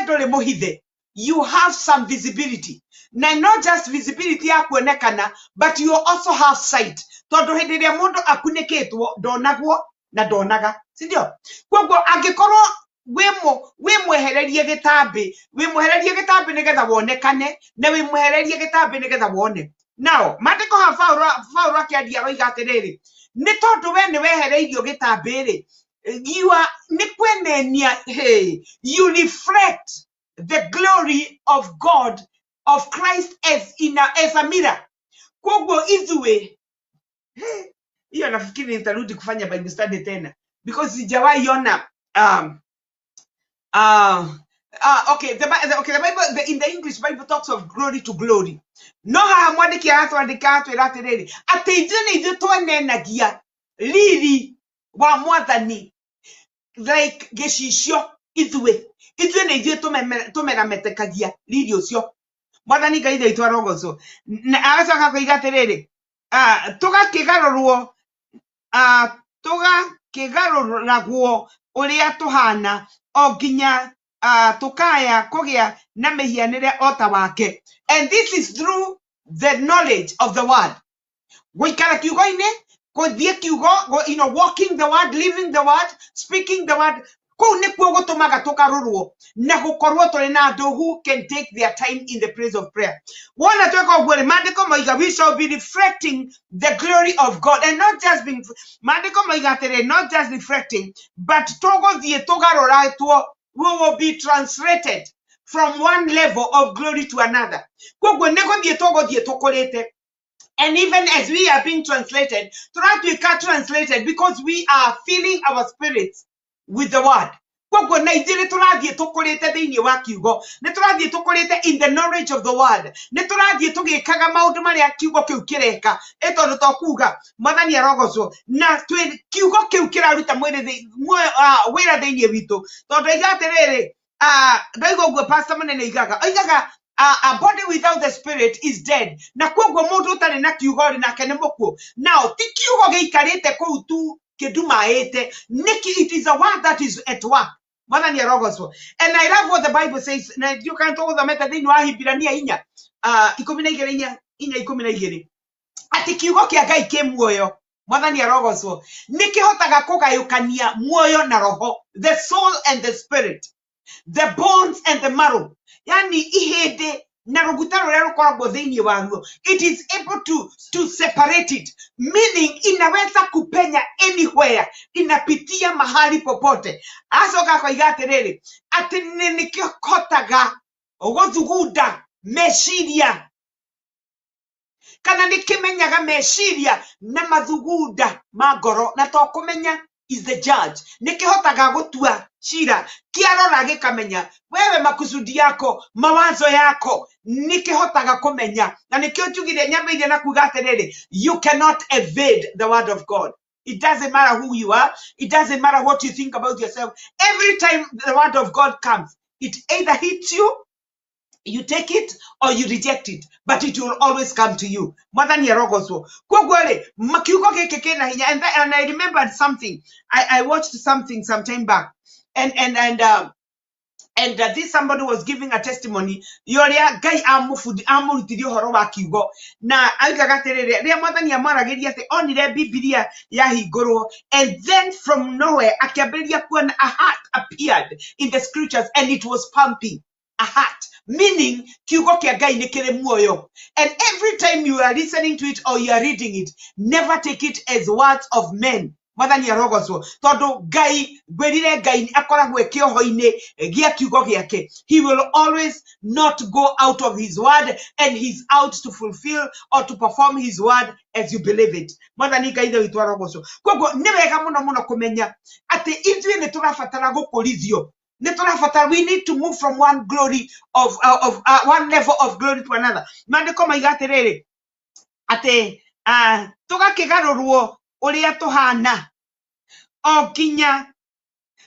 nduri muhithe, you have some visibility, na not just visibility ya kuonekana, but you also have sight. Tondu hindi ria mundu akunikitwo ndonagwo na ndonaga, si ndio? Kwoguo angikorwo we mwehererie gitambi nigetha wonekane, na we mwehererie gitambi nigetha wone. Now maandiko ha Paulo akiandia oiga atiriri, ni tondu we ni wehereirio gitambi ri, you are ni kwenenia, you reflect the glory of God, of Christ as a mirror. Kwoguo ithue, hiyo nafikiri nitarudi kufanya Bible study tena, because sijawahi ona okay, the Bible, in the English Bible talks of glory to glory. No ha mwandiki aratwandika atwira atiriri, ati ithuĩ twenenagia riri wa Mwathani like gicicio. Ithuĩ nĩ ithuĩ tumerametagia riri ucio. Mwathani Ngai ithuĩ arogocwo. Na agacoka koiga atiriri, tugakigarũrwo kigaruragwo uria tuhana o nginya tukaya kugia na mehianire ota wake. And this is through the knowledge of the word. Guikara kiugo-ini, kuthie kiugo, walking the word, living the word, speaking the word. Kuu nikuo gutumaga tukarurwo na gukorwo turi na andu who can take their time in the praise of prayer. Wona tweka uguo mandiko moiga we shall be reflecting the glory of God, and not just being mandiko moiga atere, not just reflecting, but tuguthie tugaroratwo, we will be translated from one level of glory to another. Koguo niguthie tuguthie tukurite. And even as we are being translated, translated because we are filling our spirits with the word. In the knowledge of the word. A body without the spirit is dead. Na kwoguo mundu utari na kiugo ri nake ni mukuo. Now ti kiugo giikarite kuu tu kidumaite. It is a word that is at work. And I love what the Bible says. Na you can talk the meta thini wa Hibirania 4:12. Ati kiugo kia Ngai ki muoyo. Mwathani arogocwo. Nikihotaga kugayukania muoyo na roho, the soul and the spirit, the bones and the marrow. Yani ihede na ruguta ruria rukoragwo thiini waguo, it is able to separate it, meaning inaweza kupenya anywhere, inapitia mahali popote. Asoka koiga atiriri ati nikihotaga guthuguda meciria kana nikimenyaga meciria na mathugunda ma ngoro, na to kumenya is the judge. Nikihotaga gutua cira kiarora gikamenya wewe makusudi yako, mawazo yako, nikihotaga kumenya. Na nikio njugire nyambeire na kuga atiriri, you cannot evade the word of God. It doesn't matter who you are, it doesn't matter what you think about yourself. Every time the word of God comes, it either hits you, you take it, or you reject it, but it will always come to you. Mwathani arogocwo. Kogwale makiugo geke kena hinya. And I remembered something. I watched something some time back, and this somebody was giving a testimony. Yoria Ngai amurutirie uhoro wa kiugo na aigaga atiriri ria Mwathani amaragiria ati onire Biblia yahingurwo, and then from nowhere akiambiriria kuona a heart appeared in the scriptures, and it was pumping. A heart, meaning kiugo kia Ngai ni kiri muoyo. And every time you are listening to it or you are reading it, never take it as words of men. Mwathani arogocwo tondu Ngai gwirire Ngai akoragwo ekioho-ini gia kiugo giake. He will always not go out of his word, and he's out to fulfill or to perform his word as you believe it. Mwathani Ngai witu arogocwo. Koguo ni wega muno kumenya ati ithuĩ ni turabatara gukurithio. We need to move from one glory of one level of glory to another. Mandiko maiga atiriri ati tugakigarurwo uria tuhana o nginya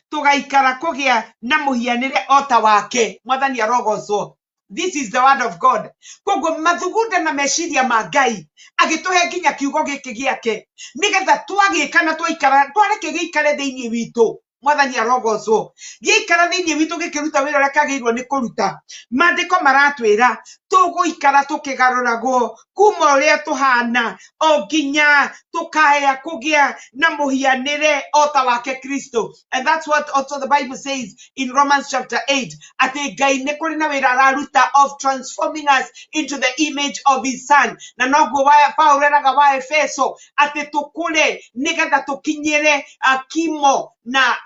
tugaikara kugia na muhianire ota wake. Mwathani arogocwo. This is the word of God. Koguo mathugunda na meciria ma Ngai agituhe nginya kiugo giki giake nigetha twagika na twaikara twareke giikare thiini witu. Mwathani arogocwo. Giikara thiini witu gikiruta wira uria kagirwo ni kuruta. Mandiko maratwira tuguikara tukigaruragwo kuma uria tuhana o nginya tukaya kugia na muhianire ota wake Kristo. And that's what also the Bible says in Romans chapter 8. Ati Ngai ni kuri na wira araruta of transforming us into the image of his son. Na noguo Paulo eraga wa Efeso ati tukule nigetha tukinyire kimo na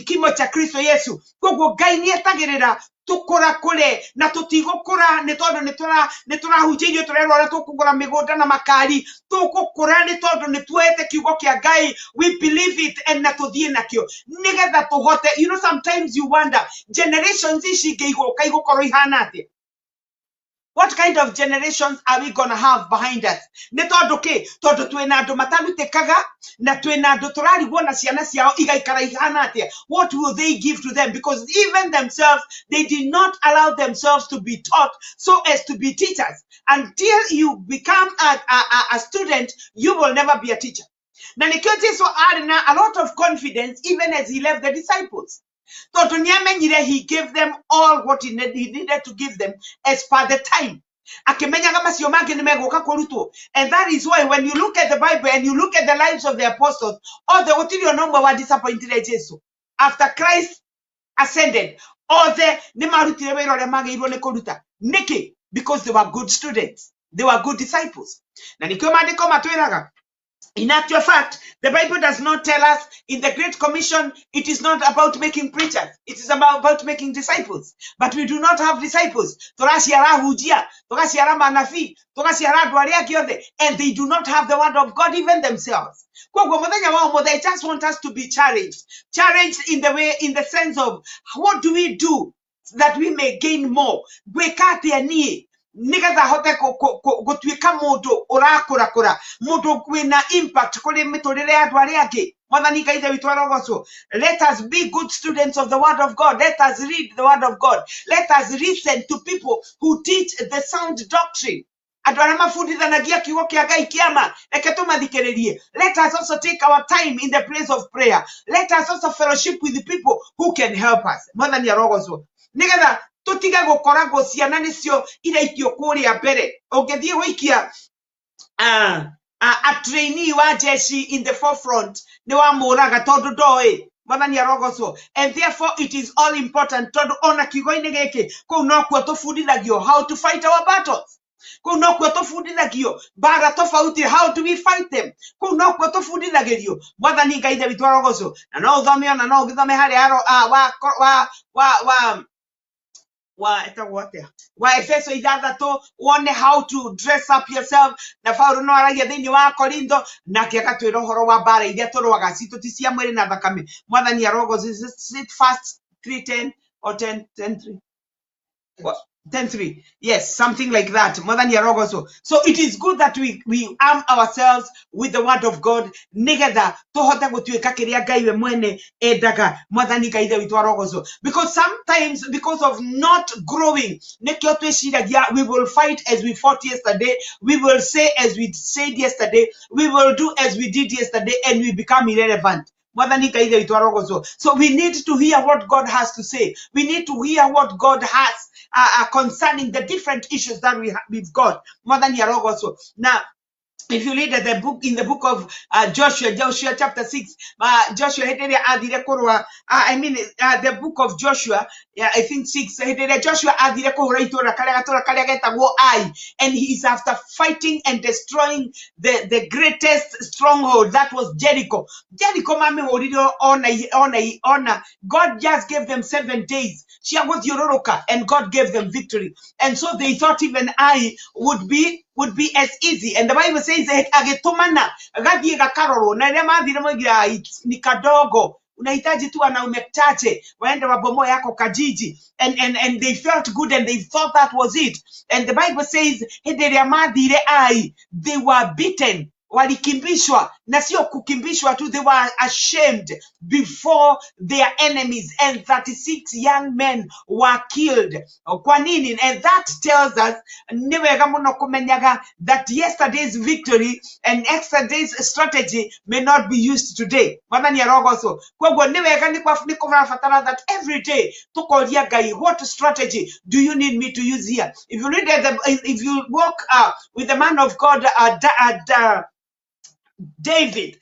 kimo cha Kristo Yesu. Koguo Ngai ni etagirira tukura kule na tutigukura ni tondu ni turahunjirio turerwo ria tukugura migunda na makari. Tukukura ni tondu ni tuete kiugo kia Ngai, we believe it, and na tuthie nakio nigetha tuhote. You know, sometimes you wonder generations ici ngeigoka igukorwo ihana atia. What kind of generations are we going to have behind us? Ni tondu ki tondu twina andu matarutikaga na twina andu turarigwo na ciana ciao igaikara ihana atia. What will they give to them? Because even themselves, they did not allow themselves to be taught so as to be teachers. Until you become a student, you will never be a teacher. Na nikio Jesu had a lot of confidence even as he left the disciples. He gave them all what he needed to give them as per the time. And that is why when you look at the Bible and you look at the lives of the apostles, all the Otilio number were disappointed at Jesus. After Christ ascended, all the Niki, because they were good students, they were good disciples. In actual fact, the Bible does not tell us in the Great Commission, it is not about making preachers. It is about making disciples. But we do not have disciples. And they do not have the word of God even themselves. I just want us to be challenged. Challenged in the sense of what do we do that we may gain more? Nigatha hote gutwika mundu urakura mundu kwina impact kuri miturire ya andu aria angi. Mwathani Ngai witu arogocwo. Let us be good students of the word of God. Let us read the word of God. Let us listen to people who teach the sound doctrine. Let us also take our time in the place of prayer. Let us also fellowship with the people who can help us. Mwathani arogocwo. Nigatha tutiga gukora go ciana nicio iraikio kuria mbere. Ungethie wikia a trainee wa jeshi in the forefront ni wa muraga tondu ndoi. Mwathani arogocwo. And therefore it is all important tondu ona kiugo-ini giki kuu no kuo tufundithagio how to fight our battles. Kuu no kuo tufundithagio bara tofauti, how do we fight them. Kuu no kuo tufundithagirio. Mwathani Ngai witu arogocwo. Na no uthome ona no ugithome hari wa Efeso ithathatũ wone how to dress up yourself. Na Paulo no aragia thiini wa Korintho na kiagatwira uhoro wa bara iria turwaga citũ ti cia mwĩrĩ na thakame. Mwathani arogocwo. Is it fast 3:10 or 10:3? 10:3. Yes, something like that. Mwathani arogocwo. So it is good that we arm ourselves with the word of God. Nigetha tuhote gutwika kiria Ngai we mwene endaga. Mwathani Ngai witu arogocwo. Because sometimes because of not growing, nikio twiciragia we will fight as we fought yesterday. We will say as we said yesterday. We will do as we did yesterday, and we become irrelevant. So we need to hear what God has to say. We need to hear what God has concerning the different issues that we've got. Now, if you read in the book of Joshua chapter 6, Joshua the book of Joshua, I think 6, Joshua and he is after fighting and destroying the greatest stronghold, that was Jericho. Jericho God just gave them 7 days. And God gave them victory. And so they thought even I would be as easy. And the Bible says agetumana gathie gakaroro na ria mathire moigira ni kadogo, unahitaji tu wanaume chache waende wabomoe yako kajiji. And they felt good and they thought that was it. And the Bible says hende ria mathire ai, they were beaten. Walikimbishwa na sio kukimbishwa tu, they were ashamed before their enemies, and 36 young men were killed. Kwa nini? And that tells us niwega muno kumenyaga that yesterday's victory and yesterday's strategy may not be used today. Mwathani arogocwo. Kwoguo niwega ni kurabatara that every day tukoria Ngai, what strategy do you need me to use here? If you read if you walk with the man of God David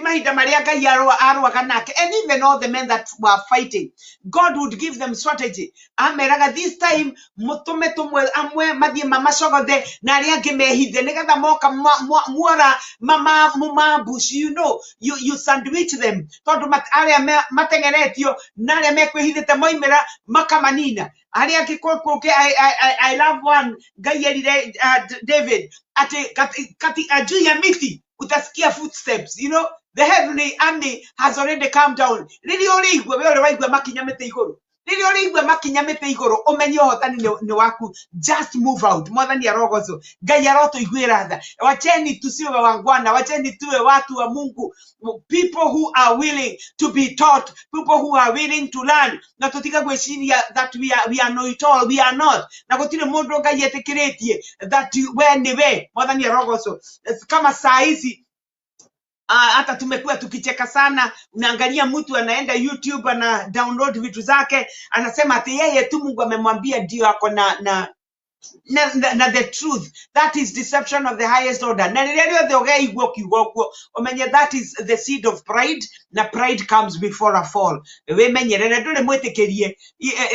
mahida maria Ngai arwaga nake, and even all the men that were fighting, God would give them strategy. Ameraga this time mutume tumwe amwe mathie mamacogothe na aria angi mehithe nigetha moka muora mama bush, you sandwich them tondu aria matengeretio na aria mekwihithite moimira makamanina aria angi I love one Ngai erire David ati kati ajuya miti utasikia footsteps. The heavenly army has already come down. Riri urigwe we uri waigwa makinyamite iguru. Riri urigwe makinyamite iguru umenye uhotani ni waku. Just move out. Mwathani arogocwo. Ngai arotuiguira tha. Wacheni tusiwe wangwana. Wacheni tuwe watu wa Mungu. People who are willing to be taught. People who are willing to learn. Na tutika gwiciria that we are know it all. We are not. Na gutire mundu Ngai etikiretie that we niwe. Mwathani arogocwo. Kama saa hizi hata tumekuwa tukicheka sana. Unaangalia mtu anaenda YouTube ana download vitu zake, anasema ati yeye tu Mungu amemwambia ndio ako na the truth. That is deception of the highest order. Na rĩrĩa rĩothe ũgeigua kiugo ũguo ũmenye that is the seed of pride, na pride comes before a fall. Wĩmenyerere ndũrĩ mwĩtĩkĩrie.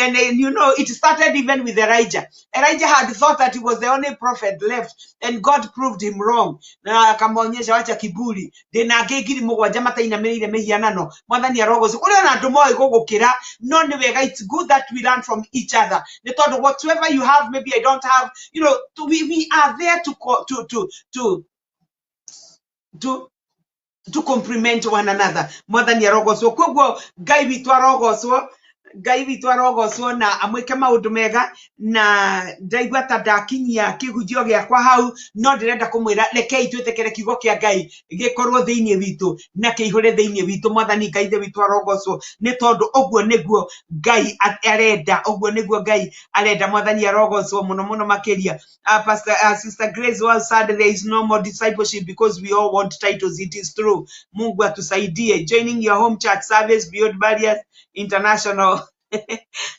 And you know, it started even with Elijah. Elijah had thought that he was the only prophet left, and God proved him wrong. Na akamwonyesha wacha kiburi ndĩna angĩ ngiri mũgwanja matainamĩrĩire mĩhianano. Mwathani arogoce kũrĩ ona andũ moĩ gũgũkĩra, no nĩ wega, it's good that we learn from each other. Nĩ tondũ whatever you have, maybe I don't have. You know, we are there to compliment one another. Mwathani arogocwo koguo Ngai witũ arogocwo na amwĩke maũndũ mega. Na ndaigua ta ndakinyia kĩhunjio gĩakwa hau, no ndĩrenda kũmwĩra rekei twĩtĩkĩre kiugo kĩa Ngai gĩkorwo thĩinĩ witũ na kĩihũre thĩinĩ witũ. Mwathani Ngai witũ arogocwo nĩ tondũ ũguo nĩguo Ngai arenda, ũguo nĩguo Ngai arenda. Mwathani arogocwo mũno makĩria. Sister Grace was sad there is no more discipleship because we all want titles. It is true. Mungu atusaidie. Joining your home church service Beyond Barriers International.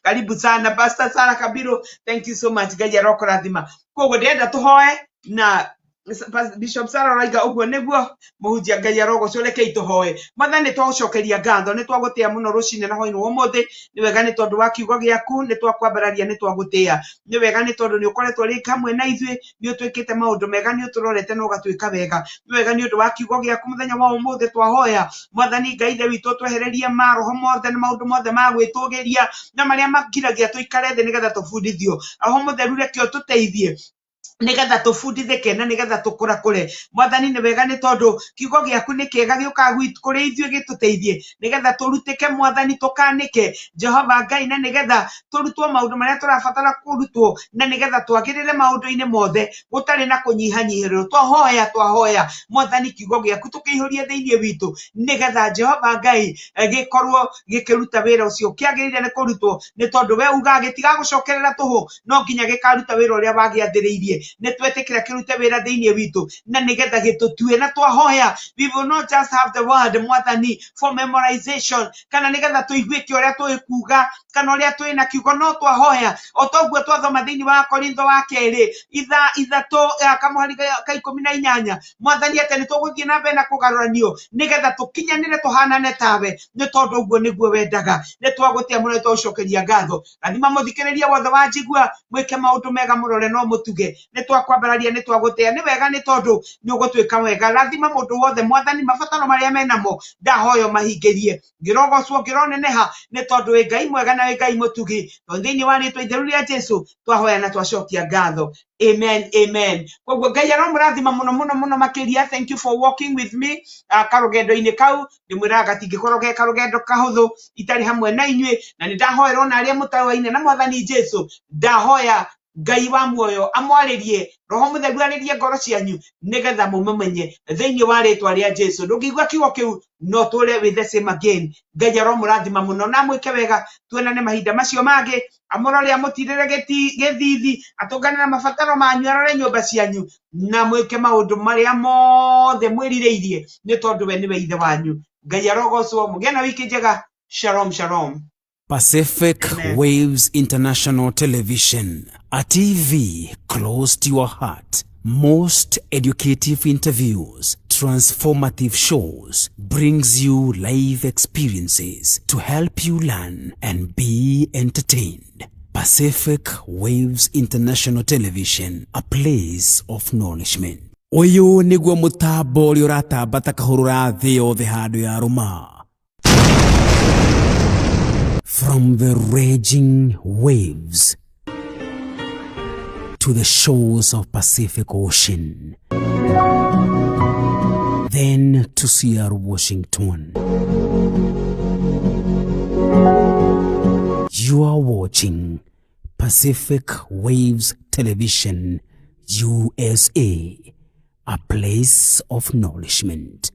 Karibu sana Pastor Sarah Kabiro, thank you so much. Ngai arokũrathima. Koguo ndĩrenda tũhoe na Bishop Sarah Raiga ũguo nĩguo mũhunjia. Ngai arogocwo, rekei tũhoe. Mwathani nĩtwagũcokeria ngatho, nĩtwagũtĩĩa mũno rũcinĩ na hwaĩ-inĩ wa ũmũthĩ. Nĩ wega nĩ tondũ wa kiugo gĩaku, nĩtwakwambararia, nĩtwagũtĩĩa. Nĩ wega nĩ tondũ nĩũkoretwo rĩ hamwe na ithuĩ, nĩũtwĩkĩte maũndũ mega, nĩũtũrorete na ũgatwĩka wega. Nĩ wega nĩ ũndũ wa kiugo gĩaku mũthenya wa ũmũthĩ twahoya. Mwathani Ngai witũ twehererie maroho mothe na maũndũ mothe ma gwĩtũgĩria na marĩa magiragia tũikare thĩ nĩgetha tũbundithio. Roho mũtheru reke ũtũteithie nĩgetha tũbundithĩke na nĩgetha tũkũrakũre. Mwathani nĩ wega nĩ tondũ kiugo gĩaku nĩ kĩega gĩũkaga kũrĩ ithuĩ gĩtũteithie nĩgetha tũrutĩke. Mwathani tũkanĩke Jehova Ngai, na nĩgetha tũrutwo maũndũ marĩa tũrabatara kũrutwo, na nĩgetha twagĩrĩre maũndũ-inĩ mothe gũtarĩ na kũnyihanyihĩrwo. Twahoya Mwathani kiugo gĩaku tũkĩihũrie thĩinĩ witũ, nĩgetha Jehova Ngai gĩkorwo gĩkĩruta wĩra ũcio kĩagĩrĩire nĩ kũrutwo, nĩ tondũ we ugaga gĩtigagũcokerera tũhũ, no nginya gĩkaruta wĩra ũrĩa wagĩathĩrĩirie. Nĩtwetĩkĩra kĩrute wĩra thĩinĩ witũ na nĩgetha gĩtũtue. Na twahoya we will not just have the word Mwathani for memorization, kana nĩgetha tũiguĩke ũrĩa tũĩ kuga kana ũrĩa twĩ na kiugo, no twahoya o toguo twathoma thĩinĩ wa Korintho wa kerĩ ithatũ kamũhari ka 18. Mwathani atĩ nĩtũgũthiĩ na mbere na kũgarũranio nĩgetha tũkinyanĩre tũhanane tawe, nĩ tondũ ũguo nĩguo wendaga. Nĩtwagũtĩĩa mũno, nĩtwagũcokeria ngatho. Rathima mũthikĩrĩria wothe wanjigua, mwĩke maũndũ mega, mũrore no mũtuge. Nĩtwakwambararia, nĩtwagũtĩĩa. Nĩ wega nĩ tondũ nĩũgũtwĩka wega. Rathima mũndũ wothe Mwathani, mabataro marĩa menamo ndahoyo mahingĩrie. Ngĩrogocwo ngĩroneneha nĩ tondũ wĩ Ngai mwega na wĩ Ngai mũtugi. Thĩinĩ wa rĩĩtwa itheru rĩa Jesũ twahoya na twacokia ngatho. Amen. Koguo Ngai aromũrathima mũno makĩria. Thank you for walking with me karũgendo-inĩ kau. Ndĩmwĩraga gatingĩkorwo ge karũgendo kahũthũ itarĩ hamwe na inyuĩ, na nĩndahoerwo na arĩa mũtawaine na Mwathani Jesũ. Ndahoya Ngai wa muoyo amwarĩrie, Roho Mũtheru arĩrie ngoro cianyu nĩgetha mũmenye thĩinĩ wa rĩĩtwa rĩa Jesũ. Ndũngĩigua kiugo kĩu no tũre with the same again. Ngai aromũrathima mũno na mwĩke wega. Tuonane mahinda macio mangĩ, amũrore amũtirĩre gĩthithi, atũngane na mabataro manyu, arore nyũmba cianyu, na mwĩke maũndũ marĩa mothe mwĩrirĩirie nĩ tondũ we nĩwe ithe wanyu. Ngai arogocwo. Mũgĩe na wiki njega. Shalom. Pacific Amen. Waves International Television, a TV close to your heart. Most educative interviews, transformative shows, brings you live experiences to help you learn and be entertained. Pacific Waves International Television, a place of nourishment. Uyu niguo mutambo ũrĩa ũratambata kahũrũra thĩ yothe handũ ya rũma. From the raging waves to the shores of Pacific Ocean, then to Seattle, Washington. You are watching Pacific Waves Television USA, a place of nourishment.